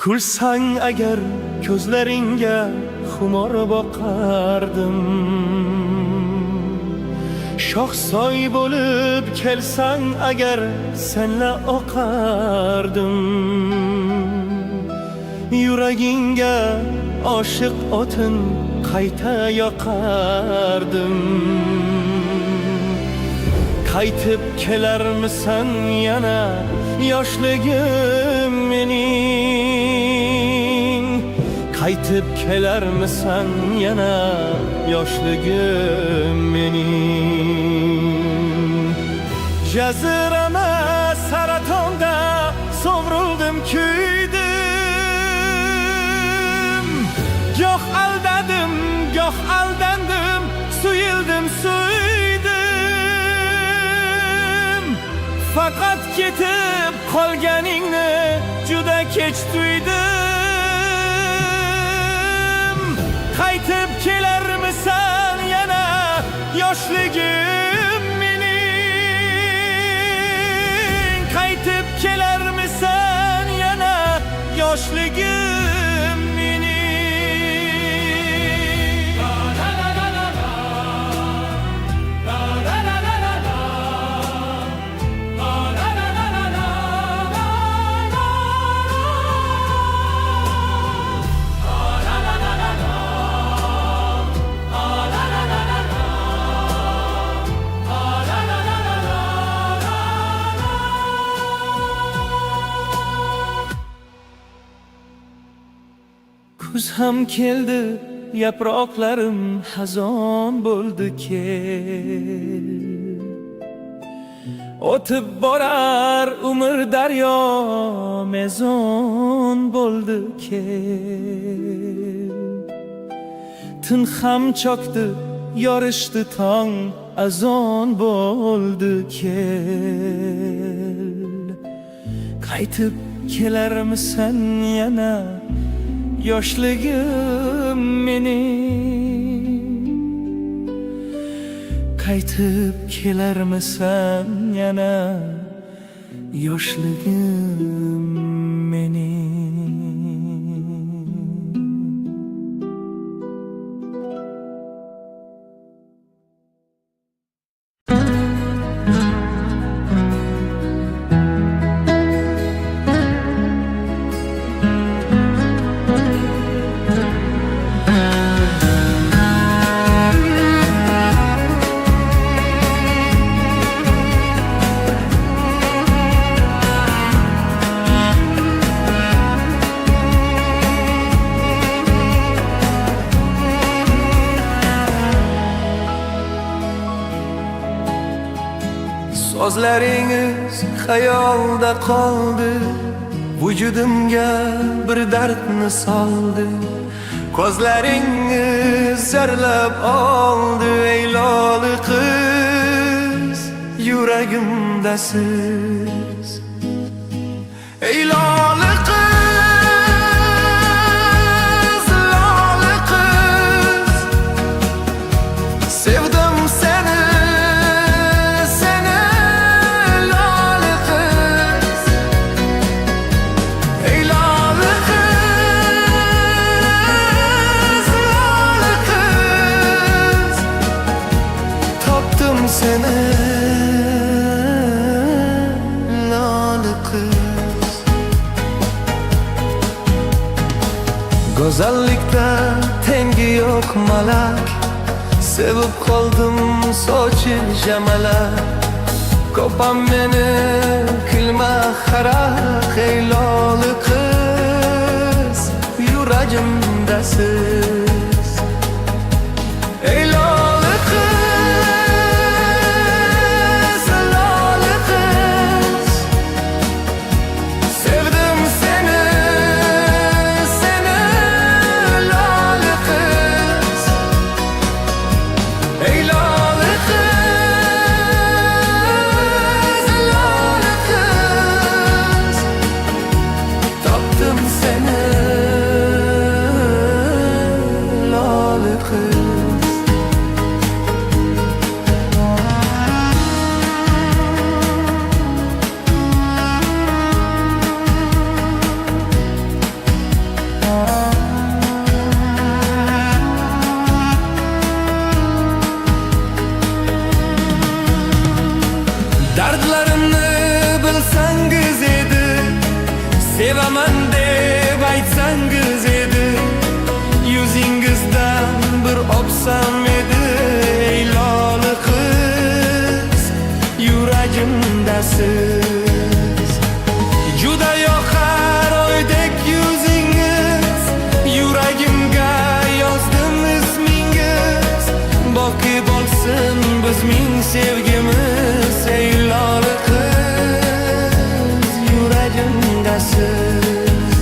Kulsang agar ko'zlaringga xumor boqardim, shoxsoy bo'lib kelsang agar senla oqardim. Yuragingga oshiq o'tin qayta yoqardim. Qaytib kelarmisan yana yoshligim mening? Qaytib kelarmisan yana yoshligim mening? Jazirama saratonda sovruldim, kuydim. Goh aldadim, goh aldandim, suyildim, suydim. Faqat ketib qolganingni juda kech tuydim. Qaytib kelarmisan yana yoshligim mening? Qaytib kelarmisan yana yoshligim mening? Kuz ham keldi, yaproqlarim xazon bo'ldi, kel. O'tib borar umr daryo, mezon bo'ldi, kel. Tun ham cho'kdi, yorishdi tong, azon bo'ldi, kel. Qaytib kelarmisan yana yoshligim mening? Qaytib kelarmisan yana yoshligim mening? Sozlaringiz xayolda qoldi, vujudimga bir dardni soldi. Ko'zlaringiz zarlab oldi, ey loli qiz, yuragimdasiz. Ey loli qiz, loli qiz, sevdim seni. Ey loli qiz, Go'zallikda tengi yo'q malak, sevib qoldim sochil jamalak. Ko'pam meni kulma xaraq, ey loli qiz, yuragimdasiz. Ey loli qiz, loli qiz, sevdim seni, seni loli qiz. Ey loli qiz, loli qiz, topdim seni loli qiz. Dardlarimni bilsangiz edi, sevaman deb aytsangiz edi, yuzingizdan bir o'psam edi. Ey loli qiz, yuragimdasiz. Juda yoqar oydek yuzingiz, yuragimga yozdim ismingiz. Boqiy bo'lsin bizning sevgimiz. Ey loli qiz, yuragimdasiz.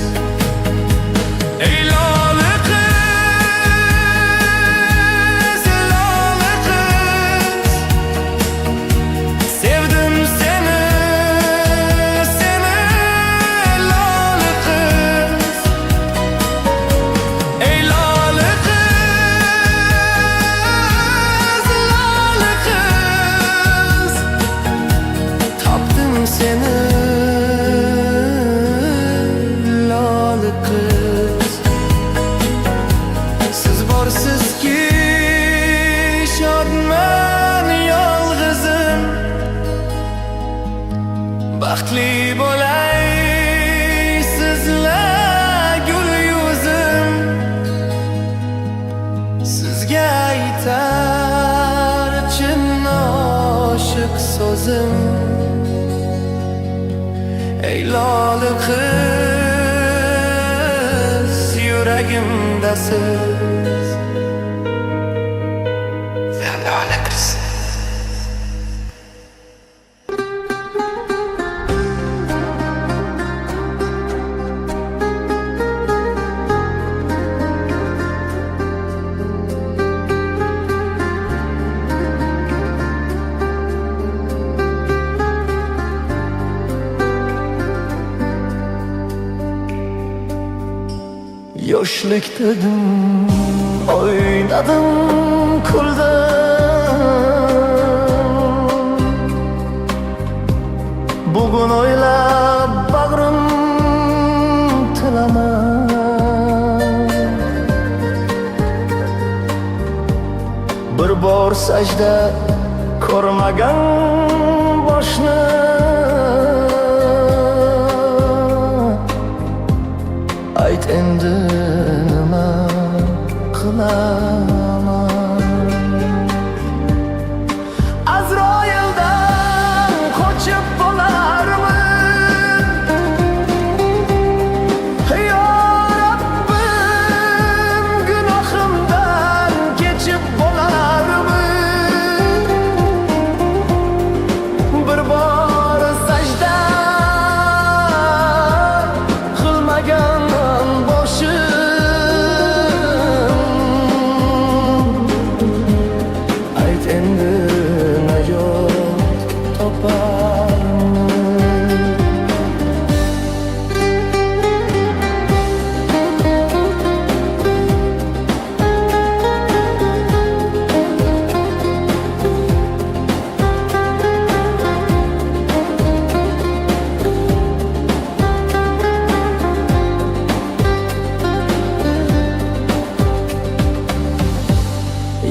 Ey loli qiz, loli qiz, sevdim seni, seni loli qiz. Ey loli qiz, loli qiz, topdim seni loli qiz. Siz borsizki shodman yolg'izim, baxtli bo'lay sizlar gul yuzim. Sizga aytar chin oshiq so'zim. Ey loli qiz, yuragimdasiz. Sen loli qiz. Yoshlik dedim, o'ynadim, kuldim. Bugun o'ylab bag'rim tilaman. Bir bor sajda ko'rmagan boshni, ayt endi nima qilaman. Azroildan qochib bo'larman, yo Rabbim, gunohimdan kechib bo'larman. Bir bor sajda qilmagan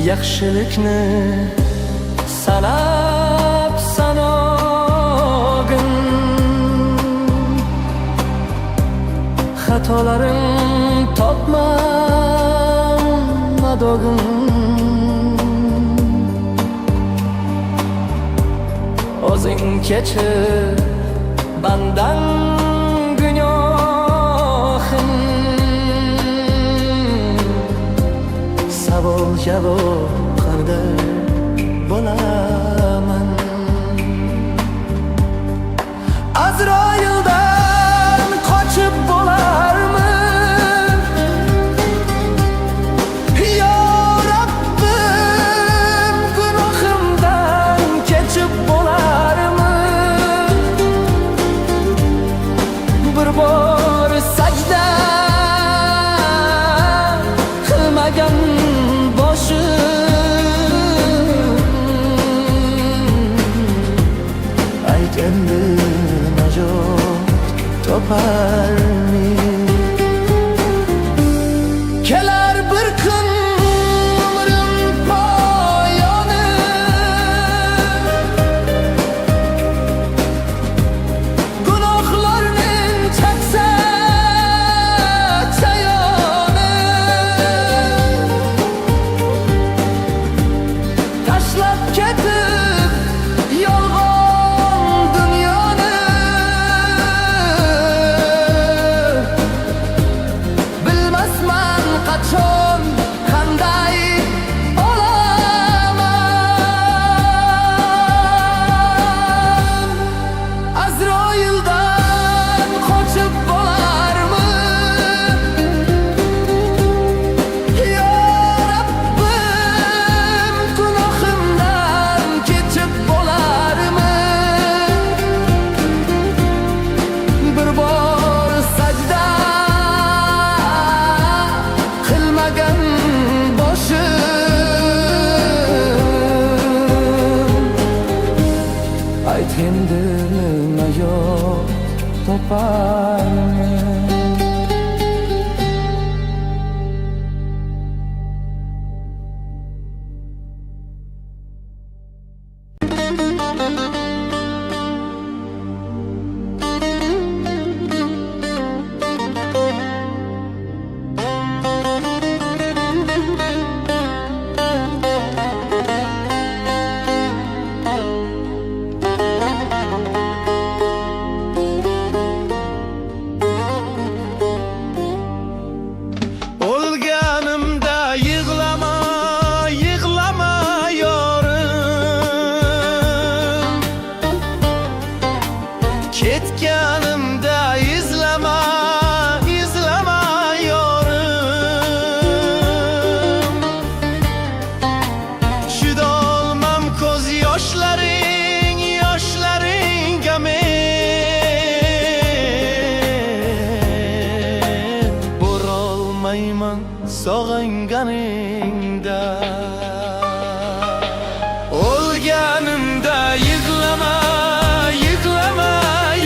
yaxshilikni sanab sanog'in, xatolaring top madog'im o'zing kechir bandan gunohim savol javob qanday bo'laman Azroildan qochib bo'larmi yo Rabbim gunohimdan kechib bo'larmi bir bor sajda qilmagan boshim ayt endi najot toparmi kelar bir kun umrim poyoni gunohlarning chaksa chayoni tashlab ketib yolg'on dunyoni bilmasman qachon qanday olaman Azroildan qochib bo'larmi yo Rabbim gunohimdan kechib bo'larmi bir bor sajda qilmagan boshim ayt endi nima yo'q toparmi O'lganimda yig'lama, yig'lama yorim ketganimda izlama, izlama yorim chidolmam ko'z yoshlaring, yoshlaringga men borolmayman sog'inganingda o'lganimda yig'lama, yig'lama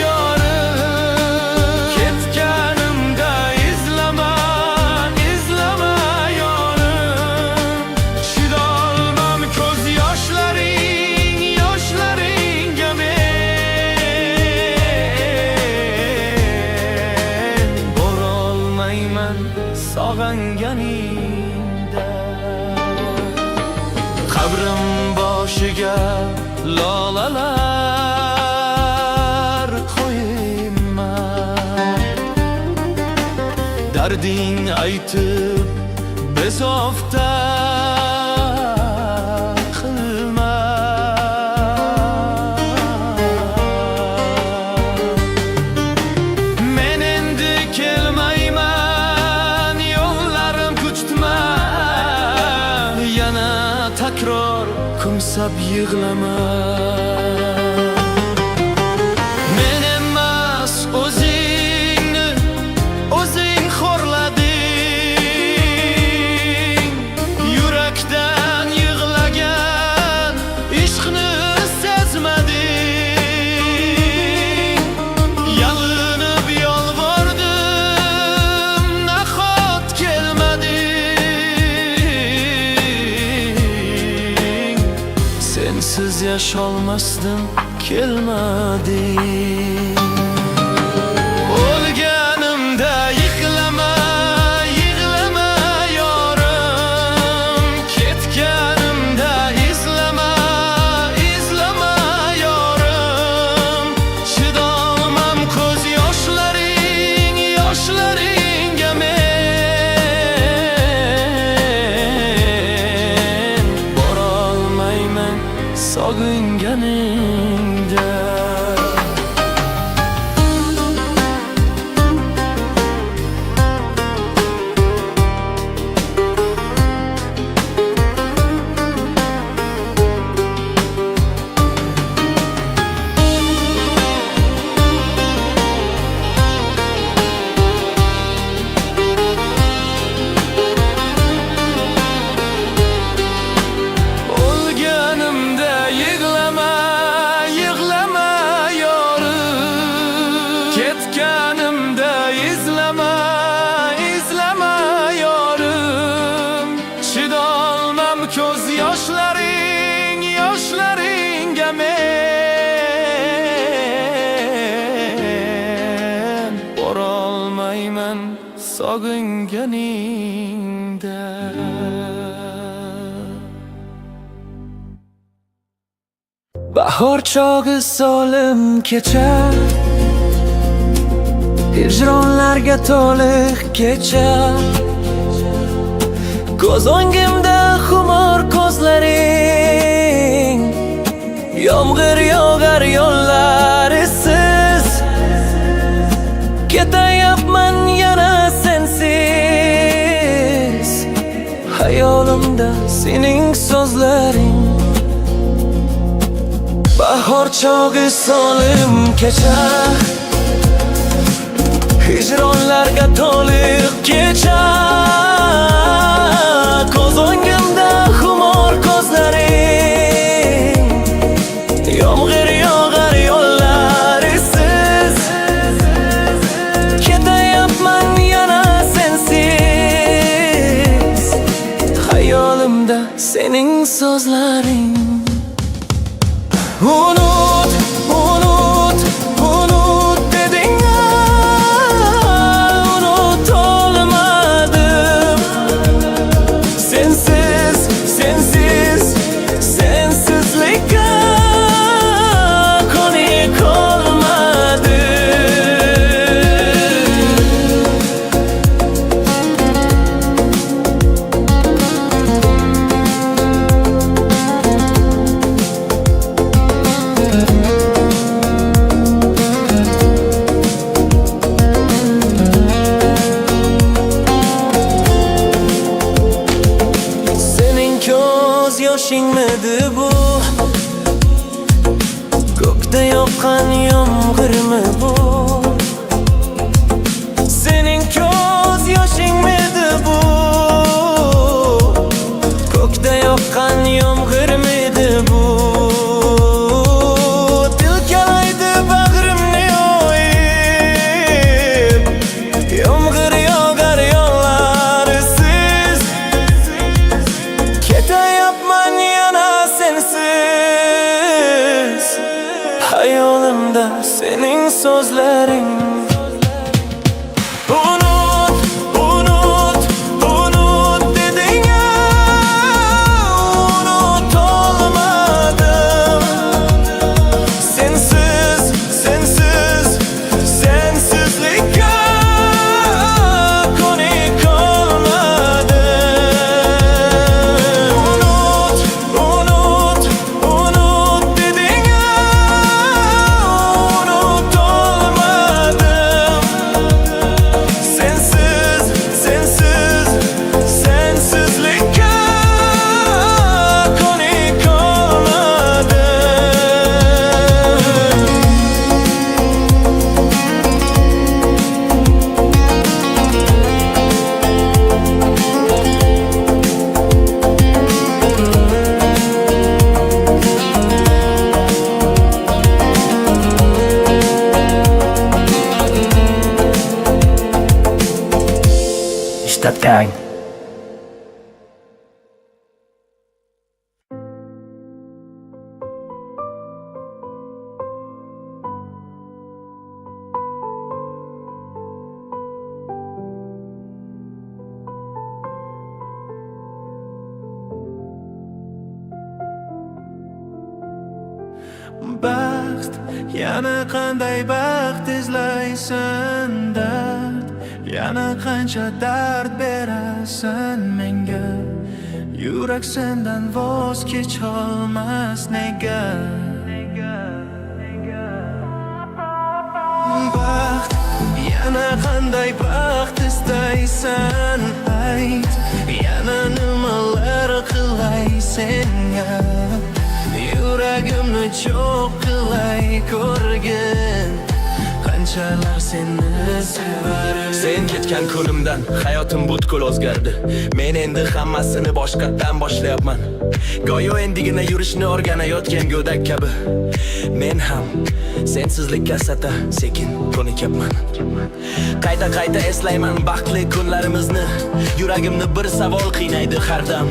yorim ketganimda izlama, izlama yorim chidolmam ko'z yoshlaring, yoshlaringga men borolmayman sog'inganingda qabrim boshiga lolalar qo'yman darding aytib bezovta qilma men endi kelmayman yo'llarim kutma yana takror kumsab yig'lama men emas o'zingni o'zing xo'rlading yurakdan yig'lagan ishqni sezmading yalinib yolvordim nahot kelmading sensiz yasholmasdim kelmading o'lganimda yig'lama, yig'lama sog'inganingda. Bahor chog'i solim kecha, hijronlarga to'liq kecha. Ko'z o'ngimda xumor ko'zlaring, yomg'ir yog'ar yo'llarisiz. Ketayapman yana sensiz, hayolimda sening so'zlaring. Bahor chog'i solim kecha, hijronlarga to'liq kecha. Ko'z o'ngimda xumor ko'zlaring, yomg'ir yog'ar yo'llarisiz. Ketayapman yana sensiz, hayolimda sening so'zlaring. Unut, unut, unut deding-a, unutolmadım. Sensiz, sensiz, sensizlikka konik olmadım. Yoshingmidi bu? Ko'kda yoqqan yomg'irmi bu? Sening ko'z yoshingmidi bu? Ko'kda yoqqan yomg'irmidi bu? Tilkalaydi bag'rimni yoyib, yomg'ir yog'ar yo'llarisiz. Ketayapman yana sensiz, hayolimda sening so'zlaring. Unut, unut, unut deding-a, unutolmadım. Sensiz, sensiz, sensizlikka konik olmadım. Unut, unut, unut deding-a, unutolmadım. Sensiz, sensiz, sensizlikka konik olmadım. Ishlatgan. Baxt, yana qanday baxt izlaysan dard, yana qancha dard berasan menga. Yurak sendan voz kecholmas nega? Baxt, yana qanday baxt istaysan ayt, yana nimalar qilay senga? Yuragimni cho'q qilay ko'rgin, qanchalar seni sevarim. Sen ketgan kunimdan hayotim butkul o'zgardi. Men endi hammasini boshqatdan boshlayapman. Go'yo endigina yurishni o'rganayotgan go'dak kabi. Men ham sensizlikka sata sekin ko'nikyapman. Qayta eslayman baxtli kunlarimizni. Yuragimni bir savol qiynaydi har dam.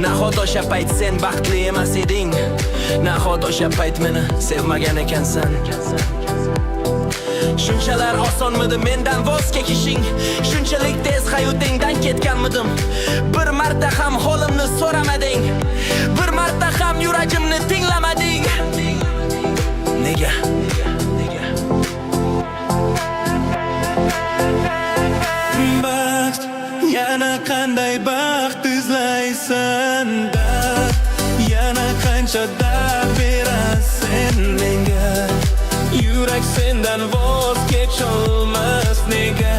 Nahot o'sha payt sen baxtli emas eding? Nahot o'sha payt meni sevmagan ekansan? Shunchalar osonmidi mendan voz kechishing? Shunchalik tez hayotingdan ketganmidim? Bir marta ham holimni so'ramading, bir marta ham yuragimni tinglamading. Nega? Baxt, yana qanday baxt izlaysan? Dard, yana qancha dard berasan menga? Yurak sendan voz kecholmas nega?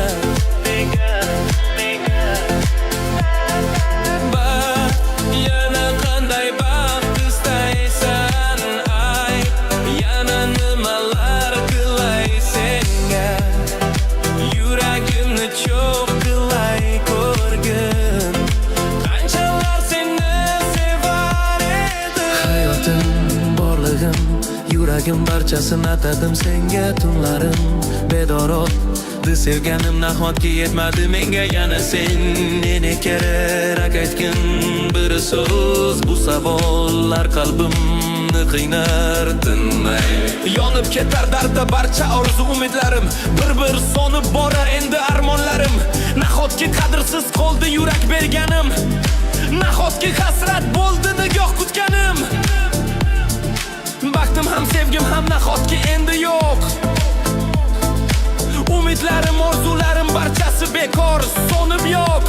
Baxt, yana qanday baxt istaysan? Ay, yana nimalar qilay senga? Yuragimni cho'q qilay ko'rgin, qanchalar seni sevar edim. Hayotim, borlig'im, yuragim barchasini atadim senga. Tunlarim bedorot sevganim nahotki yetmadi menga? Yana sen neni kerak aytgin bir so'z? Bu savollar qalbimni qiynar tinmay. Yonib ketar dardda barcha orzu umidlarim, bir so'nib borar endi armonlarim. Nahotki qadrsiz qoldi yurak berganim, nahotki hasrat bo'ldi nigoh kutganim. Baxtim ham sevgim ham nahotki endi yo'q. Umidlarim, orzularim barchasi bekor, so'nib yo'q.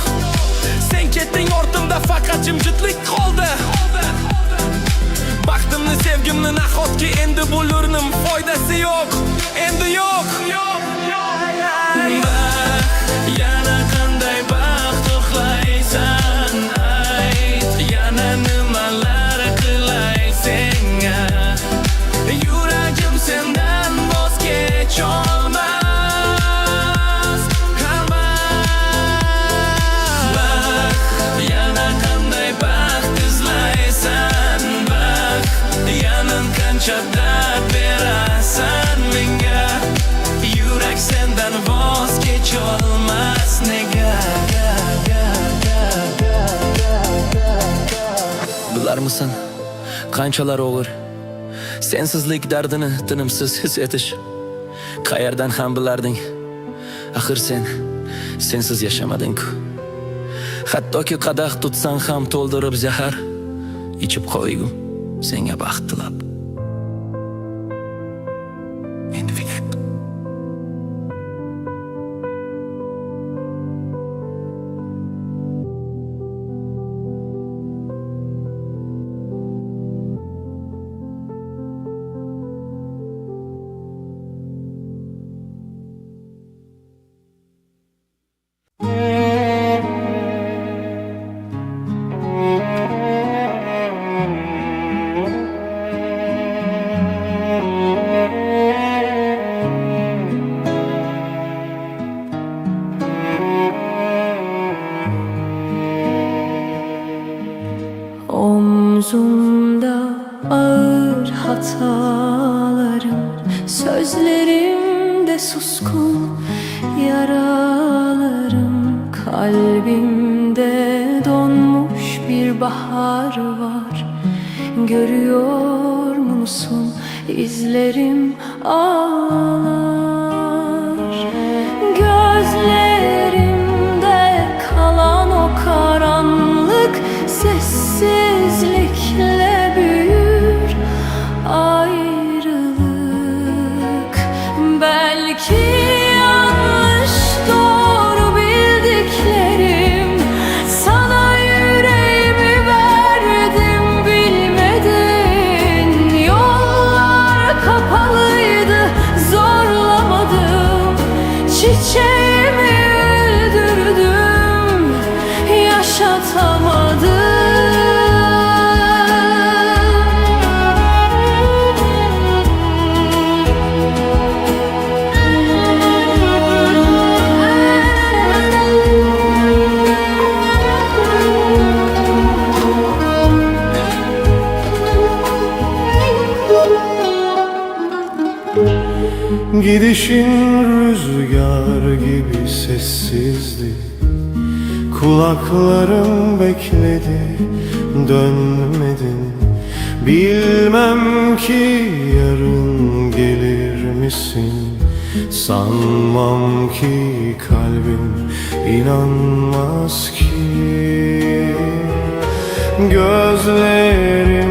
Sen ketding ortimda faqat jimjitlik qoldi. Baxtimni, sevgimni nahotki endi bo'lurnim, foydasi yo'q, endi yo'q. Yana qanday baxt uxlaysan? Ayt, yana nimalar qilay senga? Yuragim sendan voz kecholmas, qalbim. Yana qanday baxt izlaysan? Yana qancha dard berasan menga? Yurak sendan voz kecholmas nega? Bilarmisan qanchalar og'ir sensizlik dardini tinimsiz his etish? Qayerdan ham bilarding? Axir sensiz yashamading-ku. Hattoki qadah tutsang ham to'ldirib zahar ichib qo'ygu senga baxt tilab. Omzumda ağır hatalarım, sözlerimde suskun yaralarım. Kalbimde donmuş bir bahar var, görüyor musun izlerim ağlar. Gözlerimde kalan o karanlık sessizlikle büyür ayrılık. Belki yanlış doğru bildiklerim, sana yüreğimi verdim bilmedin. Yollar kapalıydı, zorlamadım. Çiçeğimi öldürdüm, yaşatamadım. Gidişin rüzgar gibi sessizdi. Kulaklarım bekledi, dönmedin. Bilmem ki yarın gelir misin? Sanmam ki kalbim inanmaz ki gözlerimde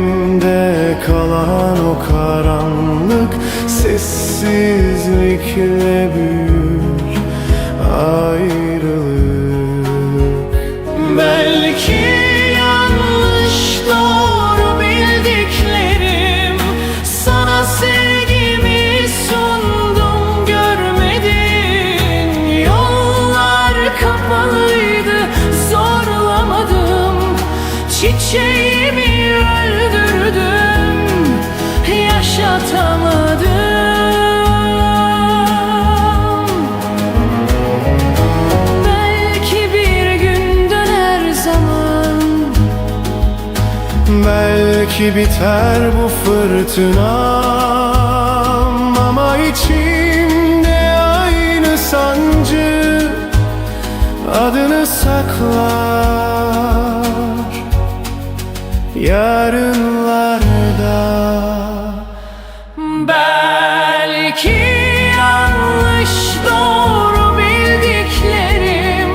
kalan o karanlık sessizlikle büyür ayrılık. Belki yanlış doğru bildiklerim, sana sevgimi sundum görmedin. Yollar kapalıydı, zorlamadım. Çiçeğimi öldürdüm, yaşatamadım. Belki bir gün döner zaman, Belki biter bu fırtınam, ama içimde aynı sancı adını saklar yarınlarda. belki yanlış doğru bildiklerim,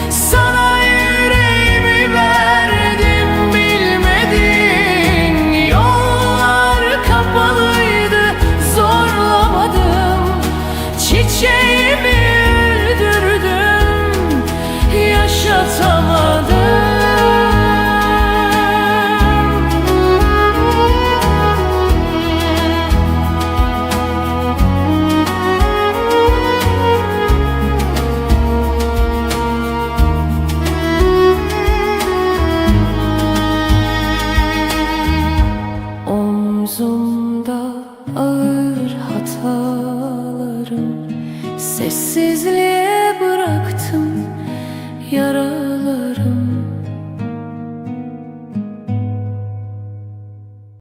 sana yüreğimi verdim bilmedin. Yollar kapalıydı, zorlamadım. Çiçeğimi öldürdüm, yaşatamadım. Omzumda ağır hatalarım, sessizliğe